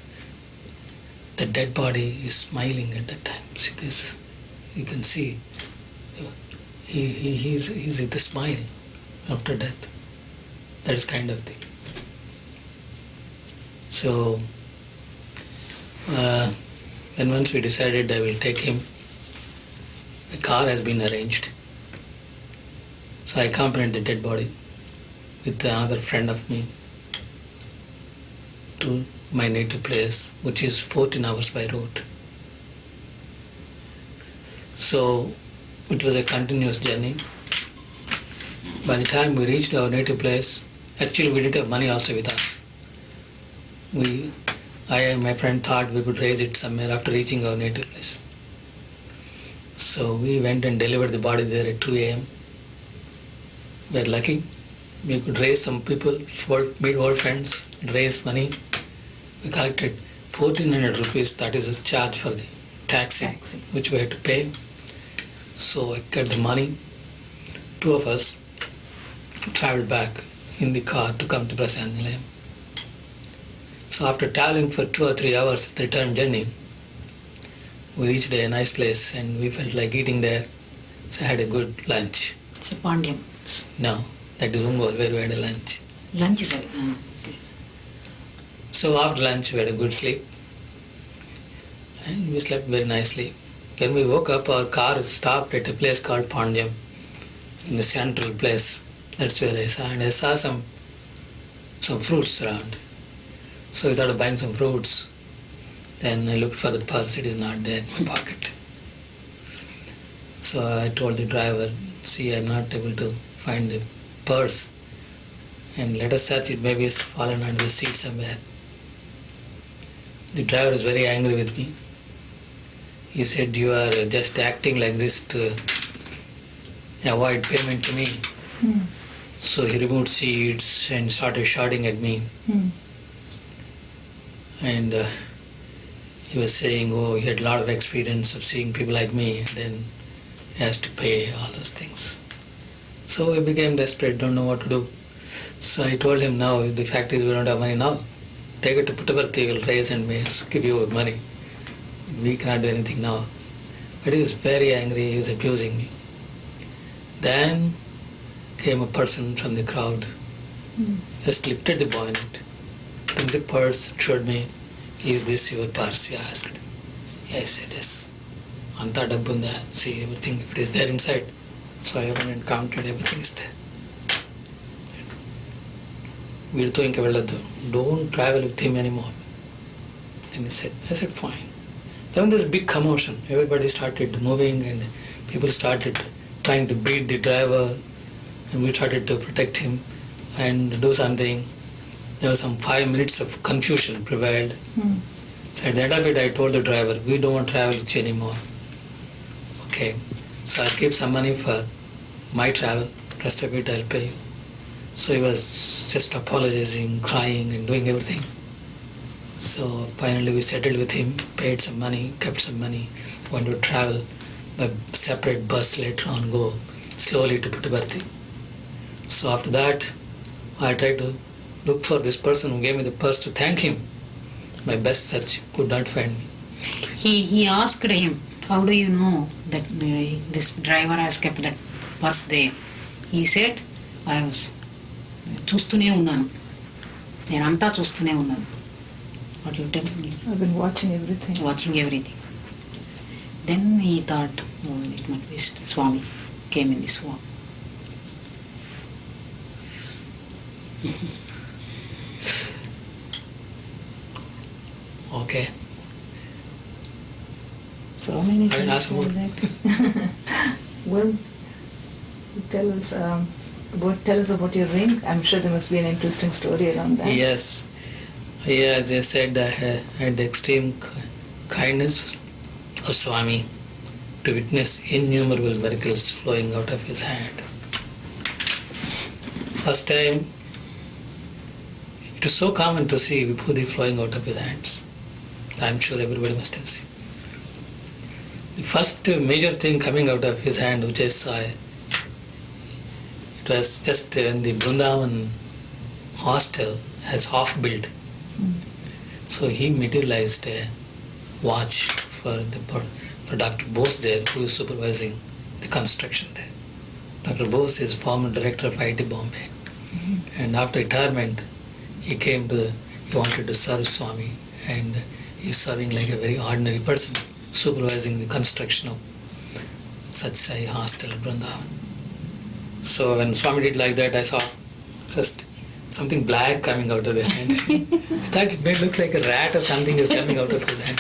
the dead body is smiling at that time. See this? You can see. He's with a smile after death. That is kind of thing. So, when once we decided I will take him, a car has been arranged. So I accompanied the dead body with another friend of me to my native place, which is 14 hours by road. So it was a continuous journey. By the time we reached our native place, actually we didn't have money also with us. I and my friend thought we could raise it somewhere after reaching our native place. So we went and delivered the body there at 2 a.m. We were lucky. We could raise some people, meet old friends, raise money. We collected 1,400 rupees, that is a charge for the taxi, which we had to pay. So I got the money. 2 of us travelled back in the car to come to Prasanthi Nilayam. So after travelling for 2 or 3 hours, the return journey, we reached a nice place and we felt like eating there. So I had a good lunch. It's a Pandyam. No, that is Umbol where we had a lunch. Lunch is a... okay. So after lunch we had a good sleep. And we slept very nicely. When we woke up, our car stopped at a place called Pandyam, in the central place. That's where I saw. And I saw some fruits around. So I thought of buying some fruits. Then I looked for the purse, it is not there in my pocket. So I told the driver, "See, I'm not able to find the purse. And let us search it, maybe it's fallen under the seat somewhere." The driver was very angry with me. He said, "You are just acting like this to avoid payment to me." So he removed seats and started shouting at me. And he was saying, oh, he had a lot of experience of seeing people like me, and then he has to pay all those things. So I became desperate, don't know what to do. So I told him, now, the fact is we don't have money now. Take it to Puttaparthi, we'll raise and we'll give you money. We cannot do anything now. But he was very angry, he was abusing me. Then came a person from the crowd, just lifted the bonnet, took the purse, showed me, "Is this your purse?" he asked. Yeah, I said, "Yes." Anta dabbunda, see everything, if it is there inside. So I went and counted, everything is there. Veeduto inka velladdu, don't travel with him anymore. And he said, I said, fine. Then there's big commotion. Everybody started moving and people started trying to beat the driver, and we started to protect him and do something. There was some 5 minutes of confusion prevailed. So at the end of it, I told the driver, we don't want to travel with you anymore. Okay, so I'll keep some money for my travel, rest of it I'll pay you. So he was just apologizing, crying and doing everything. So finally we settled with him, paid some money, kept some money, went to travel by separate bus later on, go slowly to Puttaparthi. So after that, I tried to look for this person who gave me the purse to thank him. My best search, could not find me. He asked him, how do you know that this driver has kept that purse there? He said, I was చూస్తూనే ఉన్నాను, నేను అంతా చూస్తూనే ఉన్నాను. What you tell me? I've been watching everything. Watching everything. Then he thought, oh, it might be Swami came in this form. Okay. So many I will ask things like that. Well, tell us about your ring. I'm sure there must be an interesting story around that. Yes. Yeah, as I said, I had the extreme kindness of Swami to witness innumerable miracles flowing out of his hand. First time, it is so common to see Vibhuti flowing out of his hands. I'm sure everybody must have seen. The first major thing coming out of his hand, which I saw, it was just in the Vrindavan hostel as half built. So he materialized a watch for Dr. Bose there, who is supervising the construction there. Dr. Bose is former director of IT Bombay. And after retirement, he wanted to serve Swami, and he's serving like a very ordinary person, supervising the construction of Sathya Sai hostel at Vrindavan. So when Swami did like that, I saw just something black coming out of the hand. I thought it may look like a rat or something is coming out of his hand.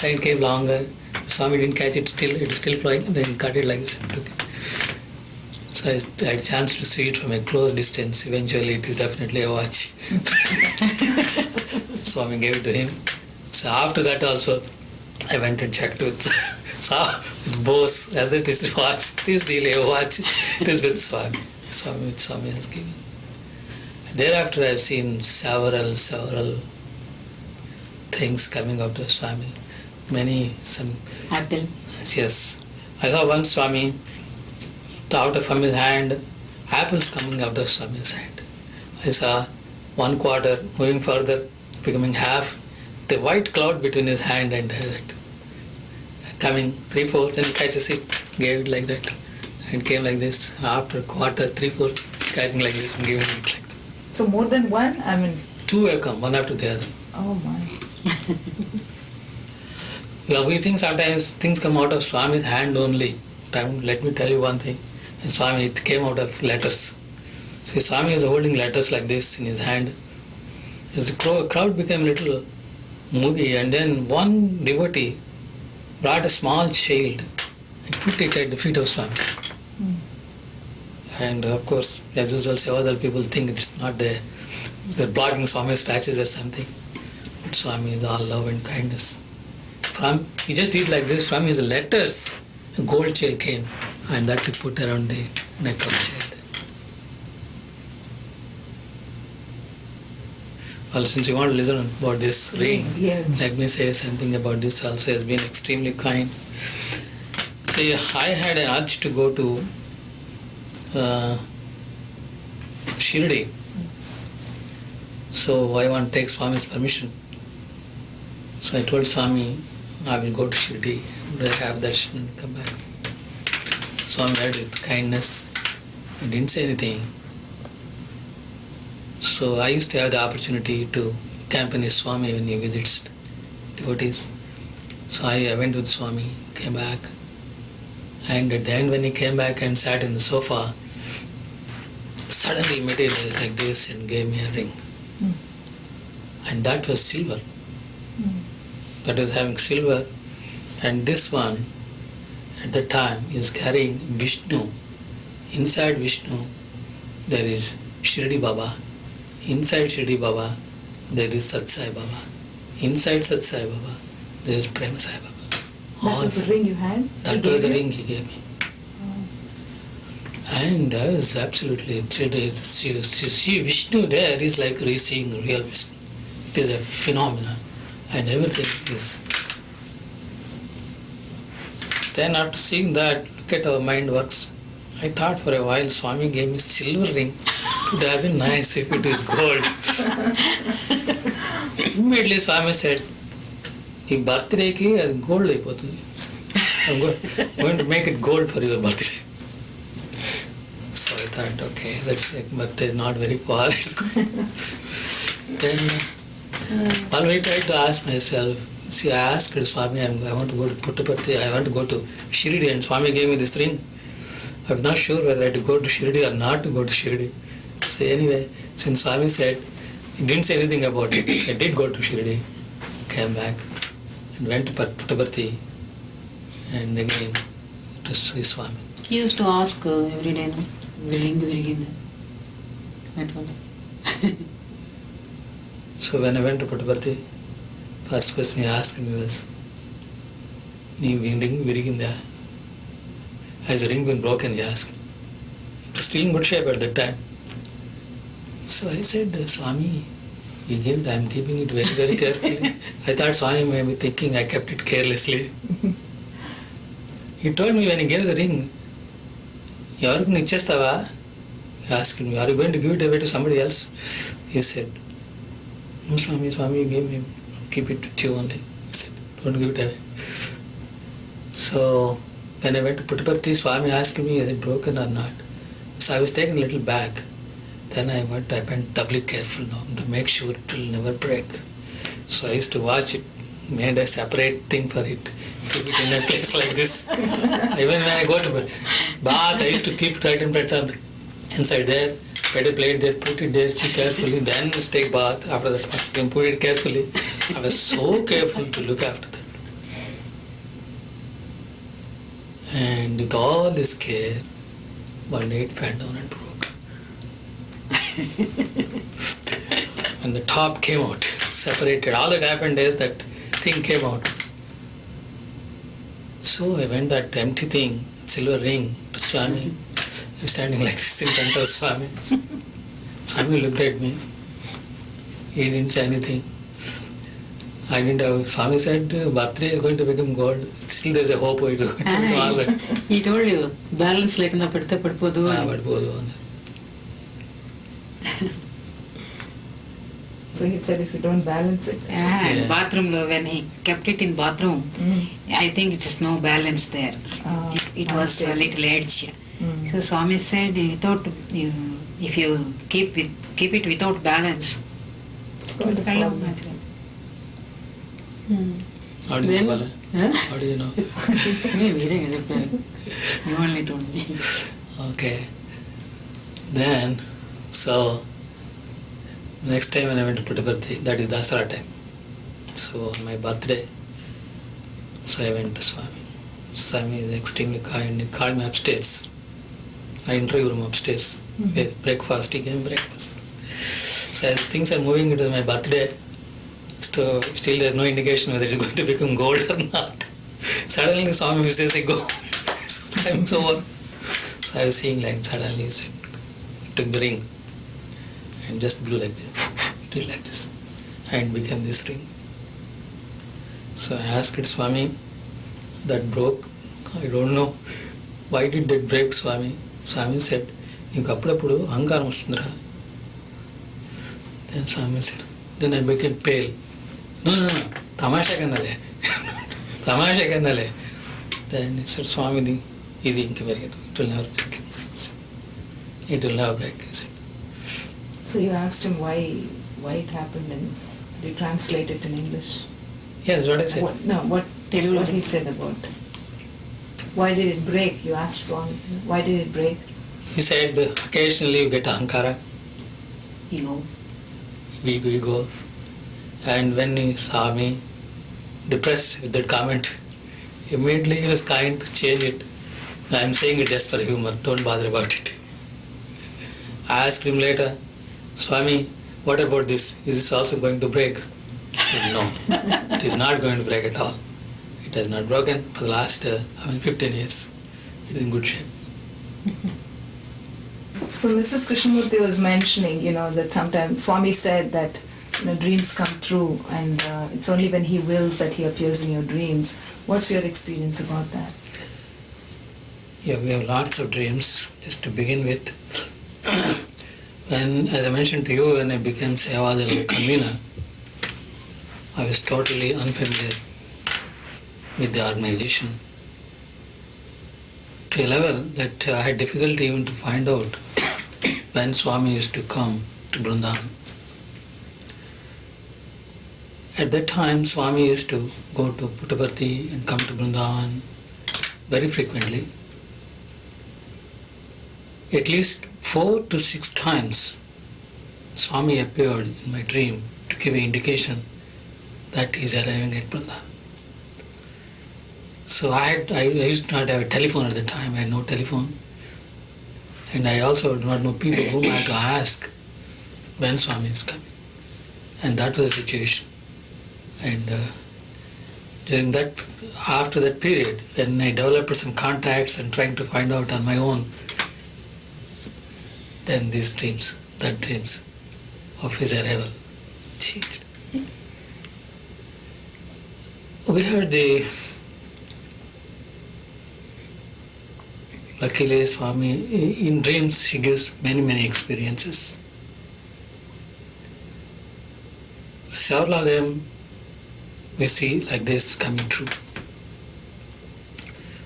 Then it came longer. Swami didn't catch it, it is still flowing, and then he cut it like this and took it. So I had a chance to see it from a close distance. Eventually it is definitely a watch. Swami gave it to him. So after that also, I went and checked with Bose whether it is a watch. It is really a watch. It is with Swami. Swami has given. Thereafter I have seen several things coming out of Swami. Some Apple. Yes. I saw one Swami, out of his hand, apples coming out of Swami's hand. I saw 1/4 moving further, becoming half, the white cloud between his hand and that. Coming 3/4 and catches it, gave it like that, and came like this. After 1/4, 3/4, catching like this and giving it like this. So more than one? I mean... 2 have come, one after the other. Oh my. Yeah, we think sometimes things come out of Swami's hand only. Let me tell you one thing. And Swami, it came out of letters. So Swami is holding letters like this in his hand. As the crowd became a little moody, and then one devotee brought a small child and put it at the feet of Swami. And of course, as usual, other people think it's not there. They're blocking Swami's patches or something. But Swami is all love and kindness. He just did like this. From his letters, a gold chain came, and that he put around the neck of the child. Well, since you want to listen about this ring, Yes. let me say something about this also. He has been extremely kind. See, I had an urge to go to Shirdi. So I want to take Swami's permission. So I told Swami, I will go to Shirdi, have darshan and come back. Swami heard with kindness. I didn't say anything. So I used to have the opportunity to accompany Swami when he visits devotees. So I went with Swami, came back. And at the end when he came back and sat in the sofa, suddenly he materialized like this and gave me a ring. And that was silver. That was having silver, and this one at the time is carrying Vishnu. Inside Vishnu there is Shirdi Baba. Inside Shirdi Baba there is Sathya Sai Baba. Inside Sathya Sai Baba, there is Prema Sai Baba. That was the ring you had? That was the ring he gave me. And I was absolutely thrilled. See Vishnu there is like seeing real Vishnu. It is a phenomenon. And everything is. Then after seeing that, look at how mind works. I thought for a while Swami gave me silver ring. It would have been nice if it is gold. Immediately Swami said, "Your birthday ki gold అయిపోతుంది. I'm going to make it gold for your birthday." So I thought, okay, that's it, but it's not very far. Then one week I tried to ask myself, see, I asked Swami, I want to go to Puttaparthi, I want to go to Shirdi, and Swami gave me this ring. I'm not sure whether I had to go to Shirdi or not to go to Shirdi. So anyway, since Swami said, he didn't say anything about it, I did go to Shirdi, came back, and went to Puttaparthi, and again to see Swami. He used to ask every day, no? That one. So when I went to Puttaparthi, first question he asked me was, "Nee ring viriginda?" Has the ring been broken? He asked. It was still in good shape at that time. So I said, "Swami, you gave it, I am keeping it very, very carefully." I thought Swami may be thinking I kept it carelessly. He told me when he gave the ring, "Yavarku nichestava?" He asked me, "Are you going to give it away to somebody else?" He said, "No, Swami, you gave me, keep it with you only." He said, "Don't give it away." So when I went to Puttaparthi, Swami asked me, "Is it broken or not?" So I was taken a little back. Then I went doubly careful now to make sure it will never break. So I used to watch it, made a separate thing for it, keep it in a place like this. Even when I go to bath, I used to keep it right in front of inside there, put a plate there, put it there, see carefully, then take bath. After that, you can put it carefully. I was so careful to look after that. And with all this care, one day it fell down and broke. And the top came out, separated. All that happened is that thing came out. So I went that empty thing, silver ring, to Swami. I was standing like this in front of Swami. Swami looked at me. He didn't say anything. I didn't have. Swami said, "Birthday is going to become gold. Still there's a hope it is going to become all right." He told you, balance lekunda padthe padpodu. Padpodu. So he said if you don't balance it. And bathroom, when he kept it in bathroom, I think it is no balance there. It was a little edge. So Swami said, if you keep it without balance, It's going to fall. How do you know, Bala? How do you know? You only told me. Okay. Then, so next time when I went to Puttaparthi, that is Dasara time. So on my birthday, so I went to Swami. Swami is extremely kind. He called me upstairs. I interviewed him upstairs. Breakfast, he gave me breakfast. So as things are moving, it was my birthday. So still there is no indication whether it is going to become gold or not. Suddenly Swami says, "Go." So time is over. So I was seeing like suddenly he said, he took the ring and just blew like this. It did like this. And it became this ring. So I asked Swami, that broke. I don't know. Why did that break, Swami? Swami said, "నీకు అప్పుడప్పుడు అహంకారం వస్తుందిరా." Then Swami said, then I became pale. No, tamasha kandale. Tamasha kandale. Then he said, "Swami, idi inka verigadu. It will never break." It will never break, he said. So you asked him why it happened, and you translate it in English. Yes, what I said. What he said about why did it break? You asked Swami, why did it break? He said, occasionally you get ahankara, ego. And when he saw me depressed with that comment, immediately he was kind to change it. I am saying it just for humor, don't bother about it. I asked him later, "Swami, what about this? Is this also going to break?" said, no, it is not going to break at all. It has not broken for the last 15 years. It is in good shape. So Mrs. Krishnamurti was mentioning, that sometimes Swami said that dreams come true, and it's only when he wills that he appears in your dreams. What's your experience about that? Yeah, we have lots of dreams. Just to begin with, when, as I mentioned to you, when I became Sevadal convener, I was totally unfamiliar with the organization, to a level that I had difficulty even to find out when Swami used to come to Vrindavan. At that time, Swami used to go to Puttaparthi and come to Vrindavan very frequently. At least 4 to 6 times, Swami appeared in my dream to give an indication that he is arriving at Vrindavan. So I used not have a telephone at the time. I had no telephone, and I also did not know people whom I had to ask when Swami is coming. And that was the situation. And during that, after that period, when I developed some contacts and trying to find out on my own, then these dreams, that dreams of his arrival changed. We heard luckily Swami, in dreams she gives many experiences. Several of them we see like this coming true.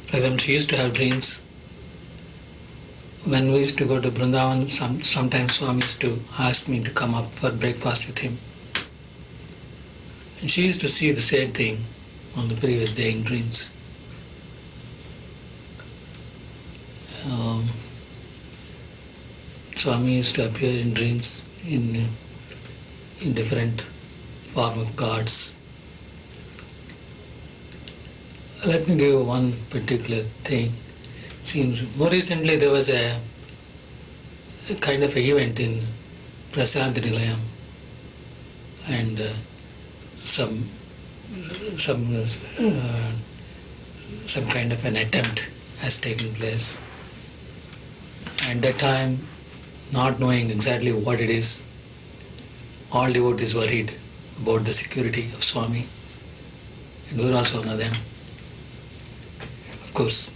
For example, she used to have dreams. When we used to go to Vrindavan, sometimes Swami used to ask me to come up for breakfast with him. And she used to see the same thing on the previous day in dreams. Swami used to appear in dreams in different form of gods. Let me give you one particular thing. See, more recently there was a kind of an event in Prasanthi Nilayam, and some kind of an attempt has taken place. And that time, not knowing exactly what it is, all devotees worried about the security of Swami, and we were also one of them. Of course,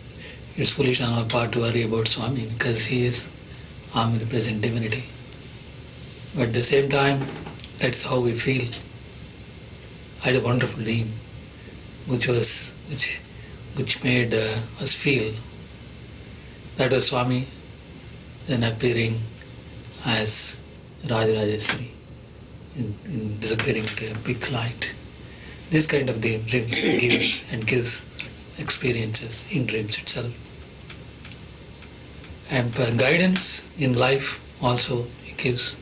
it's foolish on our part to worry about Swami because he is omnipresent divinity. But at the same time, that's how we feel. I had a wonderful dream, which made us feel that was Swami then appearing as Rajarajeshwari, in disappearing into a big light. This kind of dreams gives experiences in dreams itself. And guidance in life also he gives.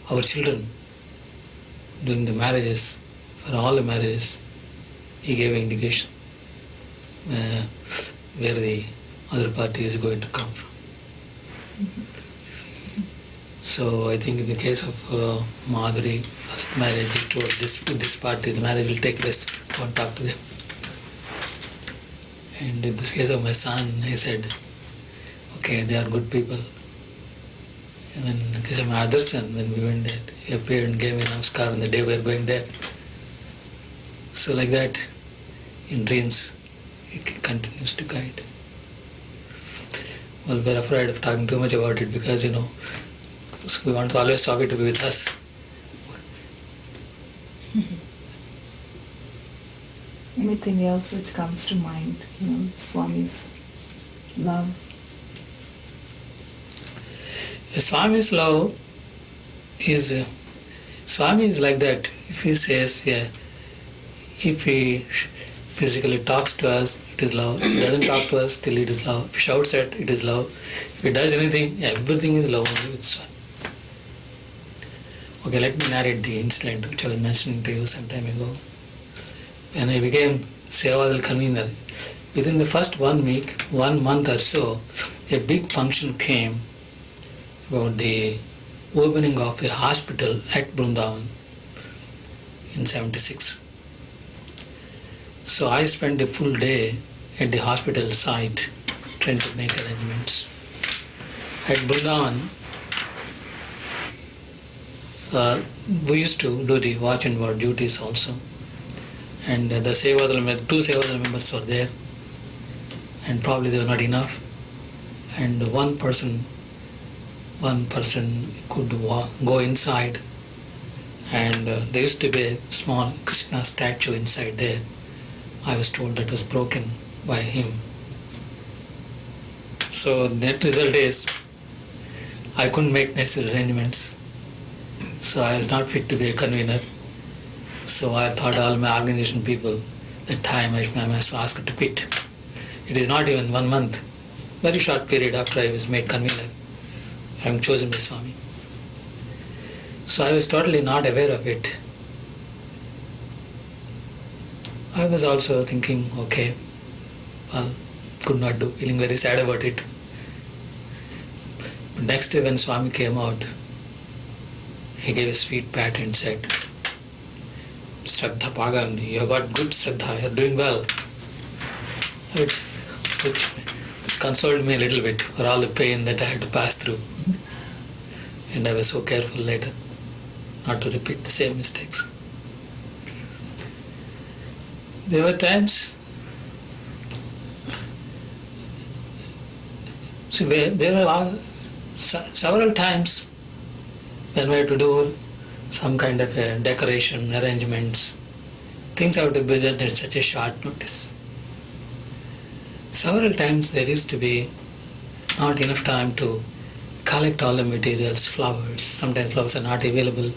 Our children, during the marriages, for all the marriages, he gave an indication where the other party is going to come from. So I think in the case of Madhuri, first marriage, he told this party, the marriage will take place, go and talk to them. And in this case of my son, he said, okay, they are good people. And in the case of my other son, when we went there, he appeared and gave me a namaskar on the day we were going there. So like that, in dreams, he continues to guide. Well, we're afraid of talking too much about it because, so we want always Swami to be with us. Anything else which comes to mind? Swami's love. Swami's love is Swami is like that. If he says, if he physically talks to us, it is love. If he doesn't talk to us, still it is love. If he shouts at, it is love. If he does anything, everything is love only with Swami. Okay, let me narrate the incident which I was mentioning to you some time ago. When I became Sevadal convener, within the first 1 week, 1 month or so, a big function came about the opening of a hospital at Brindavan in 76. So I spent the full day at the hospital site trying to make arrangements. At Brindavan, we used to do the watch and ward duties also. And the two Sevadal members were there, and probably they were not enough. And one person could go inside, and there used to be a small Krishna statue inside there. I was told that was broken by him. So net result is I couldn't make necessary arrangements. So I was not fit to be a convener. So I thought all my organization people, that time I must ask to quit. It is not even 1 month, very short period after I was made convener. I am chosen by Swami. So I was totally not aware of it. I was also thinking, okay, well, could not do, feeling very sad about it. But next day when Swami came out, he gave a sweet pat and said, Shraddha Bhagavan, you have got good Shraddha, you are doing well. Which consoled me a little bit for all the pain that I had to pass through. And I was so careful later not to repeat the same mistakes. There were times, there were several times when we had to do some kind of a decoration, arrangements, things have to be done at such a short notice. Several times there used to be not enough time to collect all the materials, flowers. Sometimes flowers are not available,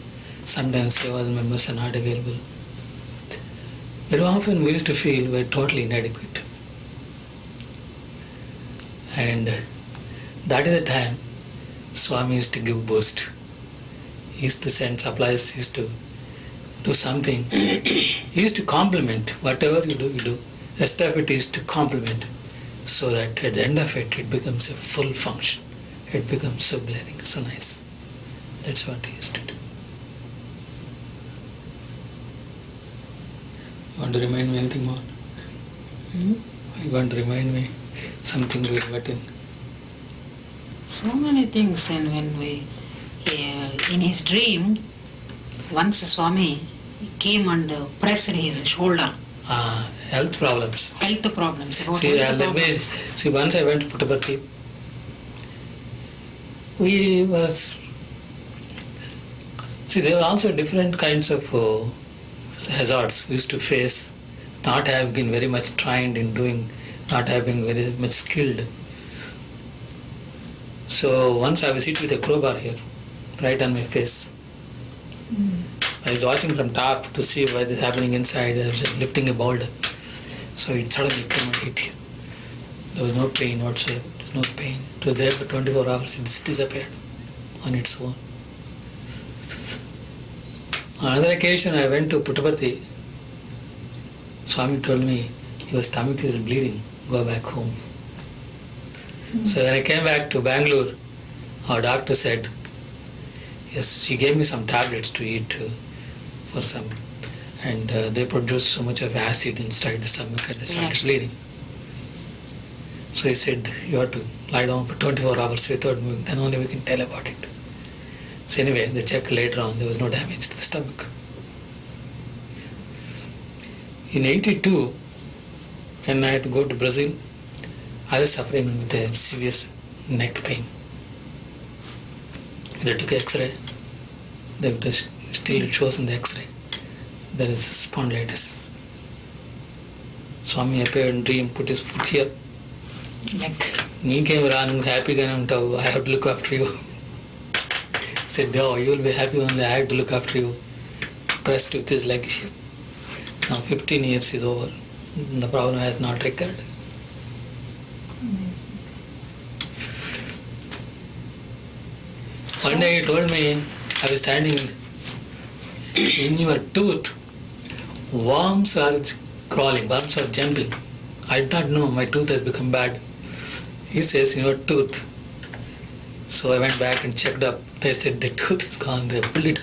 sometimes several members are not available. Very often we used to feel we are totally inadequate. And that is the time Swami used to give boost. He used to send supplies, he used to do something. He used to compliment whatever you do. Rest of it is to compliment, so that at the end of it, it becomes a full function. It becomes so glaring, so nice. That's what he used to do. Want to remind me anything more? You want to remind me something we got in? So many things, and when in his dream, once Swami came and pressed his shoulder. Health problems. Health problems. Once I went to Puttaparthi, there were also different kinds of hazards we used to face, not have been very much trained in doing, not having very much skilled. So once I was hit with a crowbar here, right on my face. I was watching from top to see what is happening inside. I was lifting a boulder. So it suddenly came and hit here. There was no pain whatsoever. There was no pain. It was there for 24 hours. It just disappeared on its own. On another occasion, I went to Puttaparthi. Swami told me, your stomach is bleeding. Go back home. So when I came back to Bangalore, our doctor said, yes, he gave me some tablets to eat for some, and they produced so much of acid inside the stomach and I started bleeding. So he said, you have to lie down for 24 hours without moving, then only we can tell about it. So anyway, they checked later on, there was no damage to the stomach. In 82, when I had to go to Brazil, I was suffering with a serious neck pain. They took X-ray. Still it shows in the X-ray. There is spondylitis. Swami appeared in dream, put his foot here. Nee came around, happy I have to look after you. Said, oh, you will be happy only, I have to look after you. Pressed with his leg here. Now 15 years is over. The problem has not recurred. One day he told me, I was standing, in your tooth, worms are crawling, worms are jumping. I did not know my tooth has become bad. He says, in your tooth, So I went back and checked up. They said the tooth is gone. They pulled it.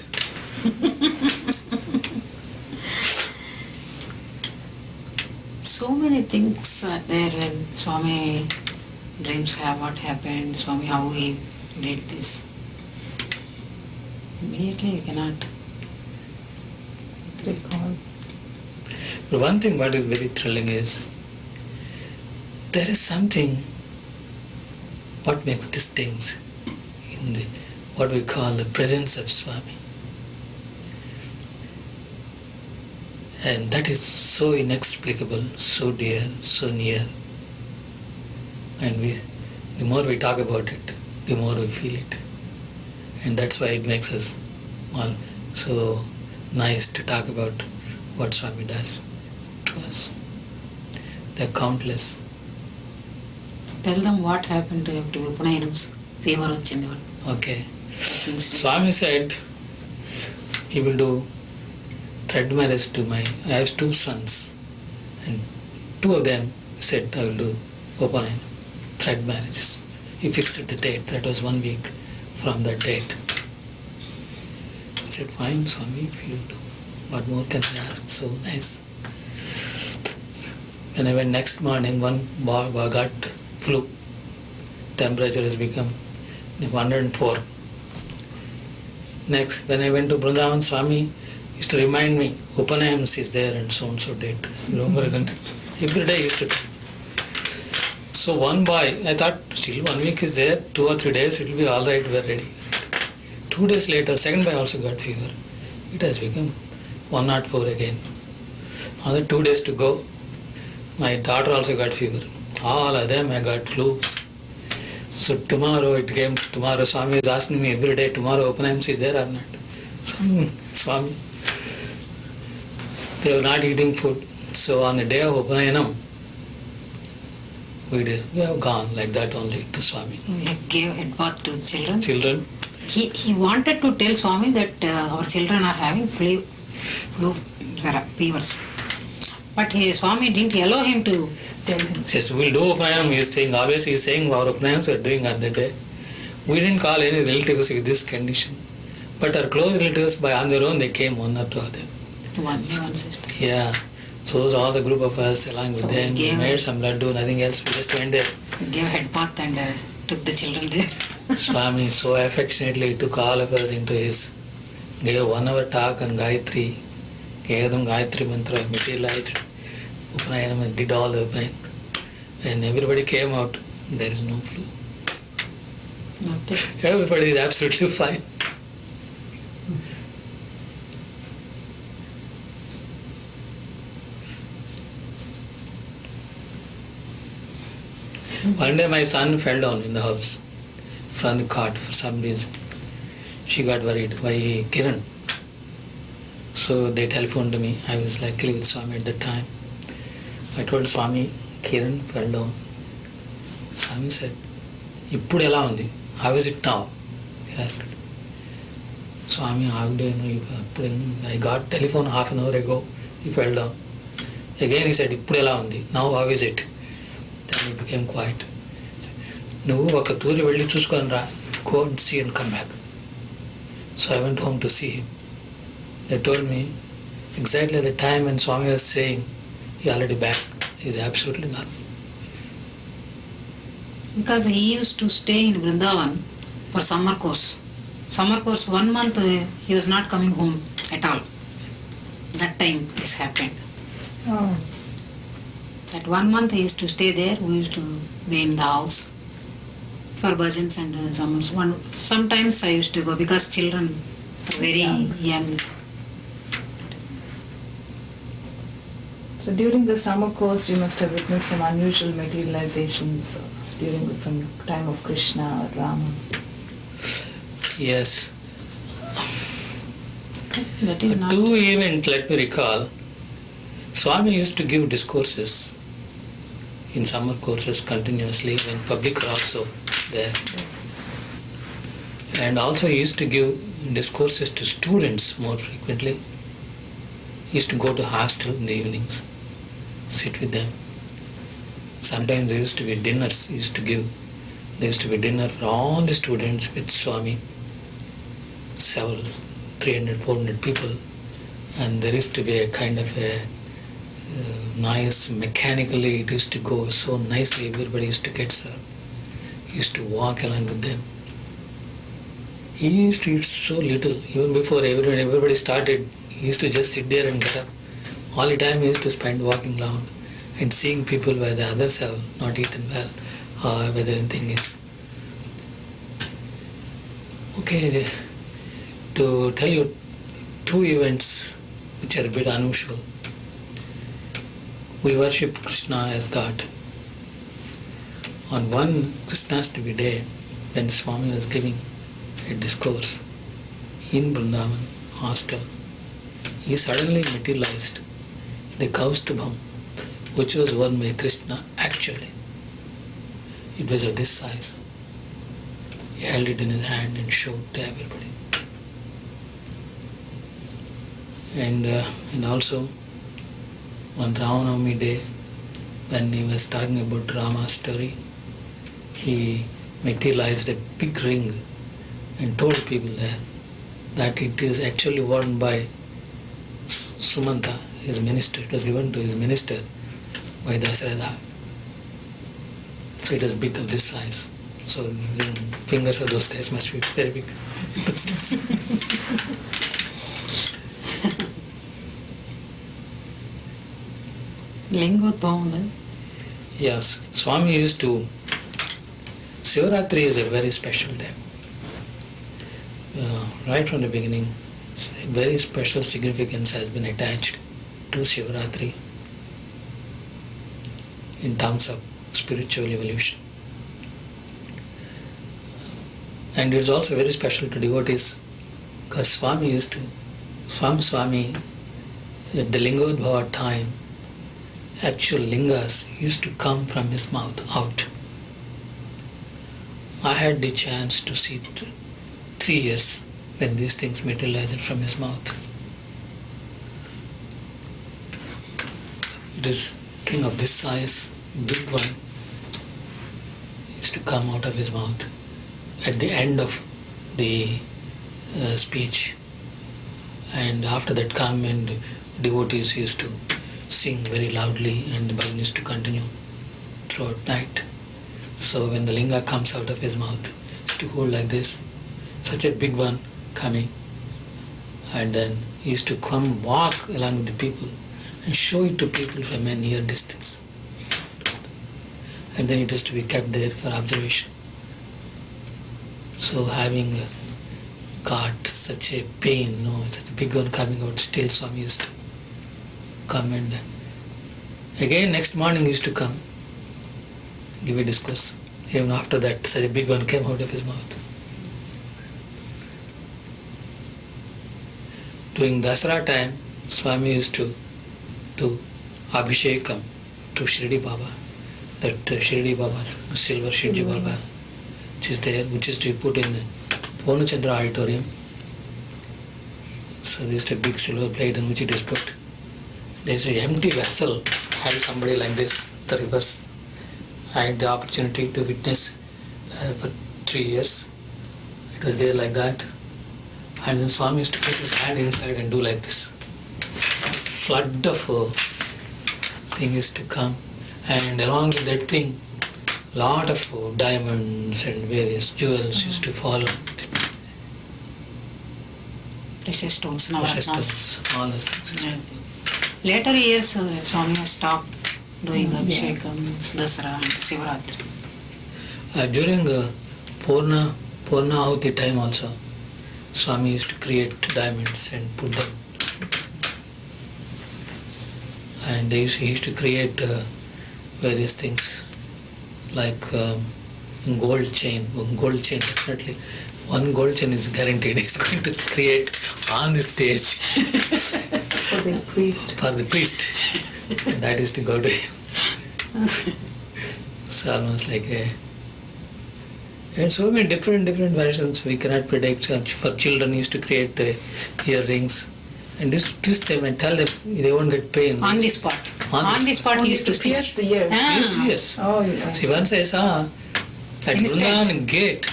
So many things are there when Swami dreams what happened, Swami how he did this. Immediately you cannot recall. But one thing what is very thrilling is there is something what makes distinct in the what we call the presence of Swami. And that is so inexplicable, so dear, so near. And the more we talk about it, the more we feel it. And that's why it makes us all so nice to talk about what Swami does to us. They're countless. tell them what happened to Upanayana's fever vachindi. Okay. Swami said he will do thread marriage to I have two sons, and two of them said I will do Upanayana, thread marriages. He fixed the date, that was 1 week from that date. I said, fine Swami, if you do, what more can I ask? So nice. When I went next morning, one got flu. Temperature has become 104. Next, when I went to Vrindavan, Swami used to remind me, Upanayams is there and so date. Remember, isn't it? Every day he used to tell. So one boy, I thought still 1 week is there, 2 or 3 days it will be all right, we are ready. 2 days later, second boy also got fever. It has become 104 again. Another 2 days to go. My daughter also got fever. All of them I got flus. So tomorrow Swami is asking me every day, tomorrow Upanayams is there or not? Swami. They were not eating food. So on the day of Upanayanam, we have gone like that only to Swami. We gave head bath to Children. He wanted to tell Swami that our children are having flu fevers. But Swami didn't allow him to tell him. Yes, we'll do Upanayam. He is saying our Upanayams we are doing on that day. We didn't call any relatives with this condition. But our close relatives, on their own, they came, 1 or 2 of them. One sister. Yeah. So all the group of us along with them, we made some laddu, nothing else. We just went there. Gave head bath and took the children there. Swami so affectionately took all of us into his, gave 1 hour talk on Gayatri, gave them Gayatri mantra, materialized Upanayana and did all the Upanayana. And everybody came out, there is no flu. Nothing. Everybody is absolutely fine. One day my son fell down in the house from the cot for some reason. She got worried. Why Kiran? So they telephoned to me. I was luckily with Swami at that time. I told Swami, Kiran fell down. Swami said, Ippudu ela undi? How is it now? He asked. Swami, how do you know? I got telephone half an hour ago. He fell down. Again he said, Ippudu ela undi? Now how is it? Then he became quiet. Nuvu oka turi velli chusukoni ra. Go and see and come back. So I went home to see him. They told me exactly at the time when Swami was saying he already back. He is absolutely normal. Because he used to stay in Vrindavan for summer course. Summer course 1 month he was not coming home at all. That time this happened. Oh. That 1 month he used to stay there. We used to be in the house for bhajans and summers. Sometimes I used to go because children are very young. So during the summer course, you must have witnessed some unusual materializations from time of Krishna or Rama. Yes. That is not. 2 events, let me recall. Swami used to give discourses in summer courses continuously when public were also there. And also he used to give discourses to students more frequently. He used to go to hostel in the evenings, sit with them. Sometimes there used to be dinners. He used to give There used to be dinner for all the students with Swami, several, 300, 400 people. And there used to be a kind of a nice, mechanically it used to go so nicely, everybody used to get served. He used to walk along with them. He used to eat so little, even before everybody started, he used to just sit there and get up. All the time he used to spend walking around and seeing people where the others have not eaten well, or whether anything is. Okay, to tell you two events which are a bit unusual. We worship Krishna as God. On one Krishnastami day, when Swami was giving a discourse in Vrindavan hostel, he suddenly materialized the Kaustubham, which was worn by Krishna actually. It was of this size. He held it in his hand and showed to everybody. And also on Ramanavami day, when he was talking about Rama's story, he materialized a big ring and told people there that it is actually worn by Sumanta, his minister. It was given to his minister by Dasharatha. So it was big of this size. So the fingers of those guys must be very big. Lingodbhavan. Yes, Swami used to. Sivaratri is a very special day. Right from the beginning, a very special significance has been attached to Sivaratri in terms of spiritual evolution. And it is also very special to devotees because Swami at the Lingodbhava time, actual lingas used to come from his mouth out. I had the chance to see 3 years when these things materialized from his mouth. It is a thing of this size, big one, used to come out of his mouth at the end of the speech. And after that come and devotees used to sing very loudly and the bhajan used to continue throughout night. So when the linga comes out of his mouth, it's to hold like this, such a big one coming, and then he used to come walk along with the people and show it to people from a near distance. And then it is to be kept there for observation. So having got such a pain, such a big one coming out, still Swami used to come, and again next morning he used to come, give a discourse. Even after that, such a big one came out of his mouth. During Dasara time, Swami used to do Abhishekam to Shirdi Baba. That Shirdi Baba, silver Shirdi Baba, which is there, which is to be put in Purnachandra auditorium. So there is a big silver plate in which it is put. There is an empty vessel, held somebody like this, the reverse. I had the opportunity to witness for 3 years. It was there like that. And then Swami used to put his hand inside and do like this. A flood of thing used to come. And along with that thing, lot of diamonds and various jewels used to follow. Precious stones, Precious Navaratnas. stones, all those things. Yeah. Later years, Swami has stopped doing Abhishekam, Dasara and Sivaratri. During Purna Ahuti time also, Swami used to create diamonds and put them. And he used to create various things like gold chain. Gold chain, definitely. One gold chain is guaranteed. He's going to create on the stage. For the priest. For the priest. And that is to go to him. It's almost like a... And so many different versions we cannot predict. For children, used to create earrings and just twist them and tell them they won't get pain. On the spot. On the spot he used to pierce stitch. the ears. Yes. Oh, yes. See, once I saw At Vrindavan gate,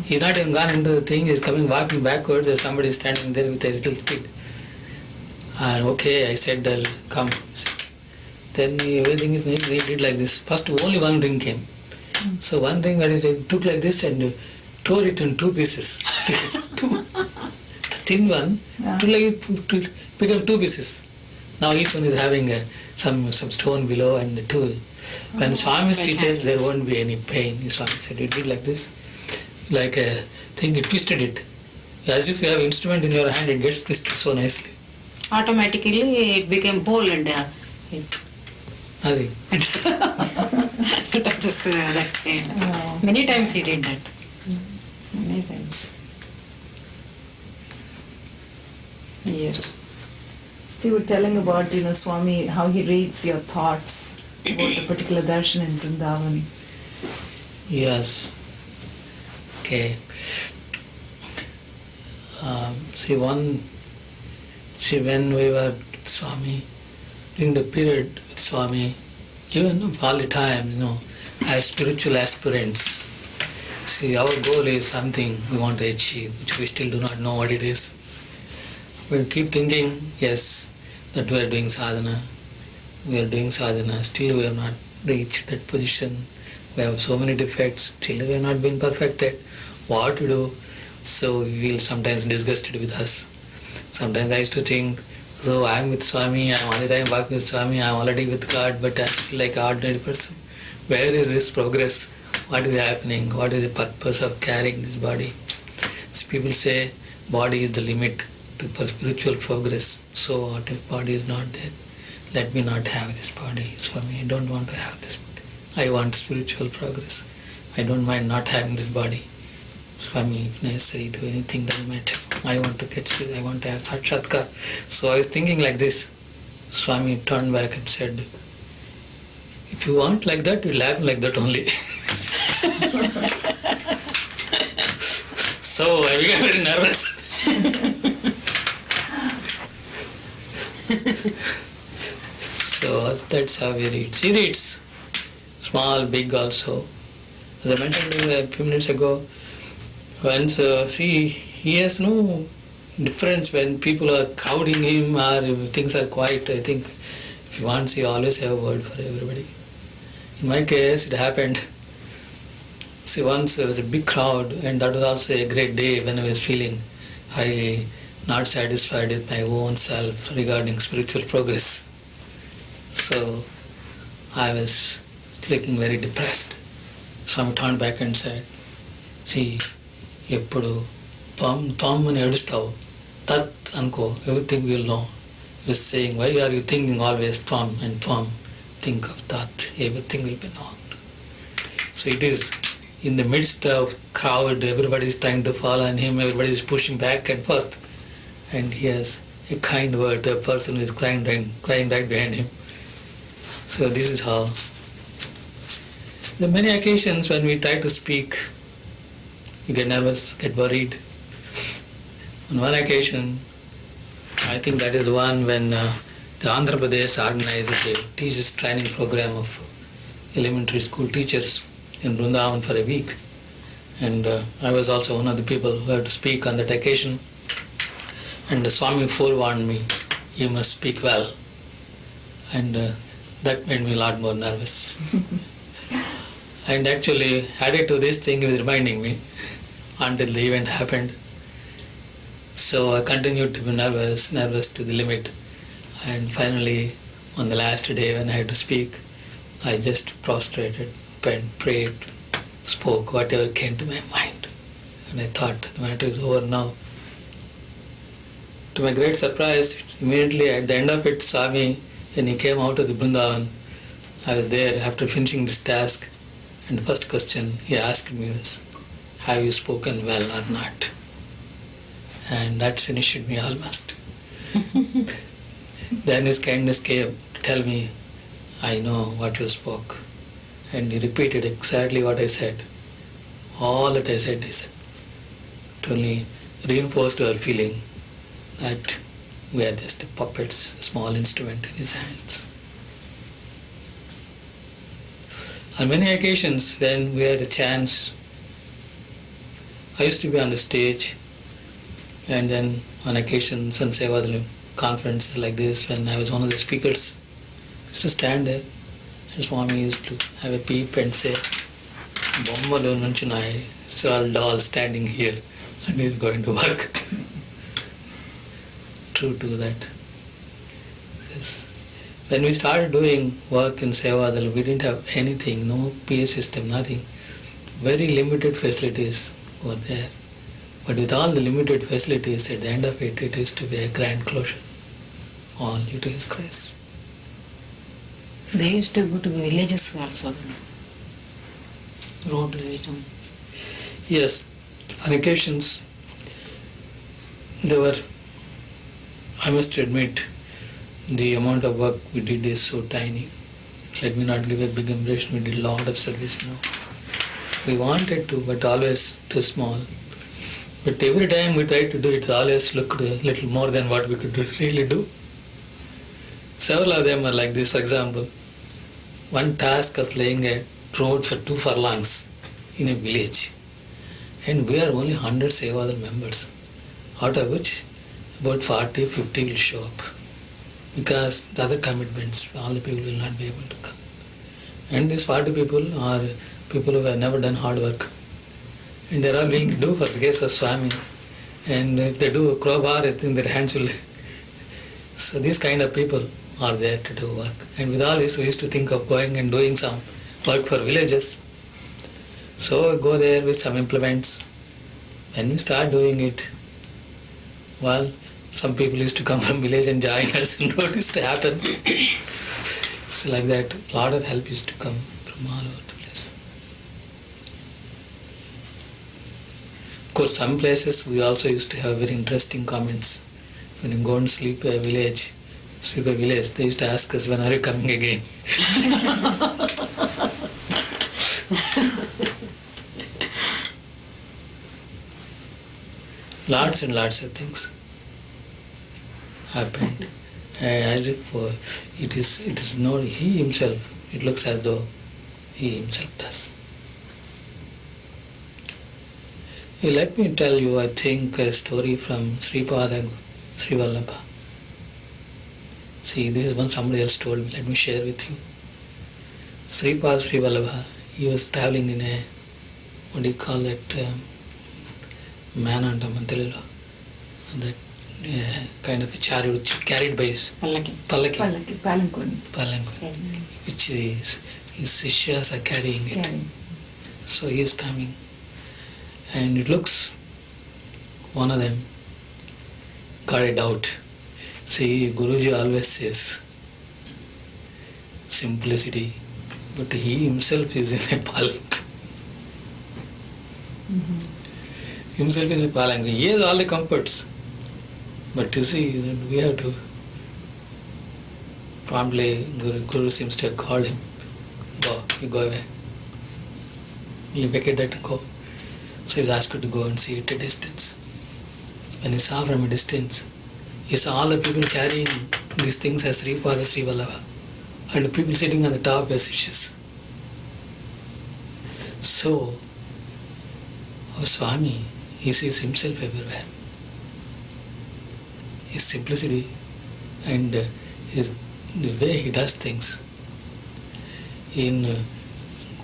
he's not even gone into the thing, he's coming walking backwards, there's somebody standing there with a little kid. And okay, I said, I'll come. Then everything is nice, he did like this. First only one ring came. So one ring, what is it, took like this and tore it in two pieces. The thin one, took like it became two pieces. Now each one is having some stone below and the two. When Swami's teaches, there won't be any pain. Swami said, you did like this, like a thing, you twisted it. As if you have an instrument in your hand, it gets twisted so nicely. Automatically it became whole and Nothing. just that's it. Wow. Many times he did that. Many times. Yes. So you were telling about, Swami, how he reads your thoughts about a particular darshan in Vrindavan. Yes. Okay. When we were with Swami, during the period with Swami, even all the time, as spiritual aspirants, see, our goal is something we want to achieve, which we still do not know what it is. We keep thinking, yes, that we are doing sadhana, still we have not reached that position. We have so many defects, still we have not been perfected. What to do? So we feel sometimes disgusted with us. Sometimes I used to think, so I am with Swami, I am all the time working with Swami, I am already with God, but I am still like an ordinary person. Where is this progress? What is happening? What is the purpose of carrying this body? So people say body is the limit to spiritual progress. So what if body is not there? Let me not have this body. Swami, I don't want to have this body. I want spiritual progress. I don't mind not having this body. Swami, if necessary, do anything, doesn't matter. I want to get spirit, I want to have sakshatkar. So I was thinking like this. Swami turned back and said, if you want like that, we'll have like that only. So I became very nervous. So that's how he reads. He reads small, big also. As I mentioned to you a few minutes ago, once, he has no difference when people are crowding him or if things are quiet. I think if he wants, he always have a word for everybody. In my case, it happened. See, once there was a big crowd, and that was also a great day when I was feeling highly not satisfied with my own self regarding spiritual progress. So I was looking very depressed. Swami turned back and said, see, ఎప్పుడు త్వమ్మని ఏడుస్తావు తత్ అనుకో everything will know. He was saying, why are you thinking always tvam and tvam? Think of that, everything will be known. So it is in the midst of crowd, everybody is trying to follow on him, everybody is pushing back and forth, and he has a kind word to a person who is crying right behind him. So this is how. There are many occasions when we try to speak, you get nervous, get worried. On one occasion, I think that is the one when the Andhra Pradesh organized a teachers training program of elementary school teachers in Vrindavan for a week. And I was also one of the people who had to speak on that occasion. And the Swami forewarned me, you must speak well. And that made me a lot more nervous. And actually, added to this thing, he was reminding me until the event happened. So I continued to be nervous to the limit. And finally, on the last day when I had to speak, I just prostrated and prayed, spoke whatever came to my mind. And I thought, the matter is over now. To my great surprise, immediately at the end of it, Swami, when he came out of the Vrindavan, I was there after finishing this task, and the first question he asked me was, have you spoken well or not? And that finished me almost. Then his kindness came to tell me, I know what you spoke. And he repeated exactly what I said. All that I said, he said. It only reinforced our feeling that we are just puppets, a small instrument in his hands. On many occasions when we had a chance, I used to be on the stage, and then on occasions on Sevadalu conferences like this, when I was one of the speakers, I used to stand there, and Swami used to have a peep and say, Bommalo Nunchunai, it's all dolls standing here, and he's going to work. True to that. Yes. When we started doing work in Sevadalu, we didn't have anything, no PA system, nothing. Very limited facilities were there. But with all the limited facilities, at the end of it, it used to be a grand closure. All due to His grace. They used to go to villages also. Road village. Yes, on occasions, there were, I must admit, the amount of work we did is so tiny. Let me not give a big impression, we did a lot of service now. We wanted to, but always too small. But every time we tried to do it, always looked a little more than what we could really do. Several of them are like this. For example, one task of laying a road for 2 furlongs in a village. And we are only 100 Sevadal members, out of which about 40, 50 will show up. Because the other commitments, all the people will not be able to come. And these 40 people are people who have never done hard work. And they are all willing to do for the case of Swami. And if they do a crowbar, I think their hands will... So these kind of people are there to do work. And with all this, we used to think of going and doing some work for villages. So we go there with some implements. When we start doing it, well, some people used to come from village and join us and notice to happen. So like that, a lot of help used to come from all over the place. Of course, some places we also used to have very interesting comments. When you go and sleep a village, they used to ask us, when are you coming again? Lots and lots of things happened. And as if it is not he himself, it looks as though he himself does. Let me tell you, I think, a story from Sripada Sri Vallabha. See, this is one somebody else told me, let me share with you. Sripada Sri Vallabha, he was traveling in a, what do you call that, man on Tamanthalilo, that kind of a chariot which is carried by his palanquin, which his sishyas are carrying it. So he is coming, and it looks, one of them got a doubt. See, Guruji always says simplicity, but he himself is in a palanquin. Himself in a palanquin. He has all the comforts. But you see, we have to promptly, Guru seems to have called him, go, you go away. You vacate that to go. So he was asked to go and see it at a distance. When he saw from a distance, he saw all the people carrying these things as Sripada Sri Vallabha, and the people sitting on the top as Sishyas. So, our Swami, he sees himself everywhere. His simplicity and the way he does things. In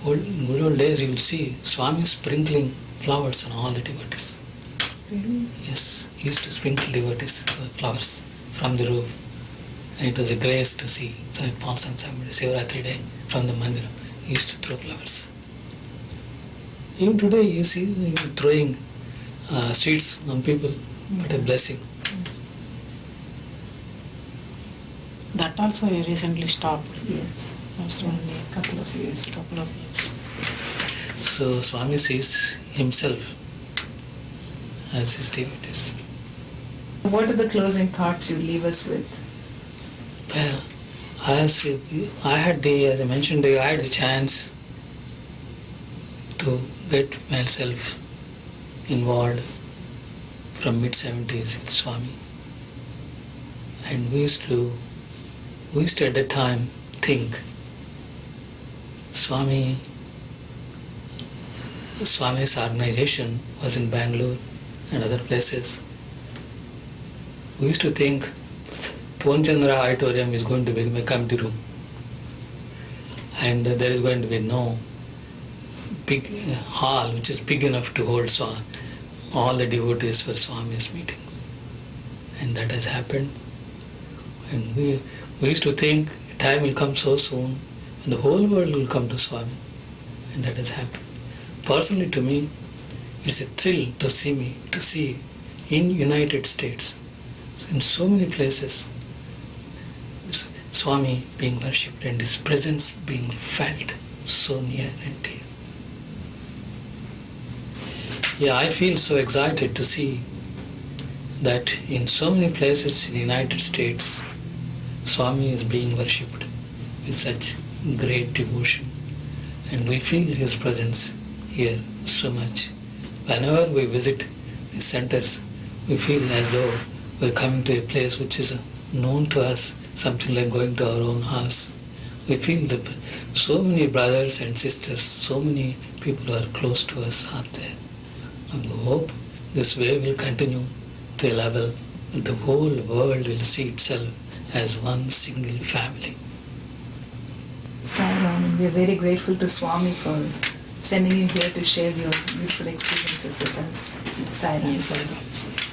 good old days, you will see Swami sprinkling flowers on all the devotees. Really? Yes, he used to sprinkle devotees with flowers from the roof. And it was a grace to see. So it falls on somebody, Sivaratri day, from the mandiram, he used to throw flowers. Even today, you see him throwing sweets on people, but a blessing. That also he recently stopped. Yes. Last Couple of years. So Swami sees himself as his devotees. What are the closing thoughts you leave us with? Well, as I mentioned, I had the chance to get myself involved from mid-70s with Swami. And we used to at that time think Swami's organization was in Bangalore and other places. We used to think Ponchandra Auditorium is going to become a committee room, and there is going to be no big hall which is big enough to hold all the devotees for Swami's meetings. And that has happened. And we used to think a time will come so soon when the whole world will come to Swami. And that has happened. Personally to me, it's a thrill to see in United States, in so many places, Swami being worshipped and his presence being felt so near and dear. Yeah, I feel so excited to see that in so many places in the United States, Swami is being worshipped with such great devotion. And we feel his presence here so much. Whenever we visit the centers, we feel as though we're coming to a place which is known to us, something like going to our own house. We feel that so many brothers and sisters, so many people who are close to us are there. And we hope this way will continue to a level that the whole world will see itself as one single family. Sai Ram, we are very grateful to Swami for sending you here to share your beautiful experiences with us. Sai Ram. Sai Ram.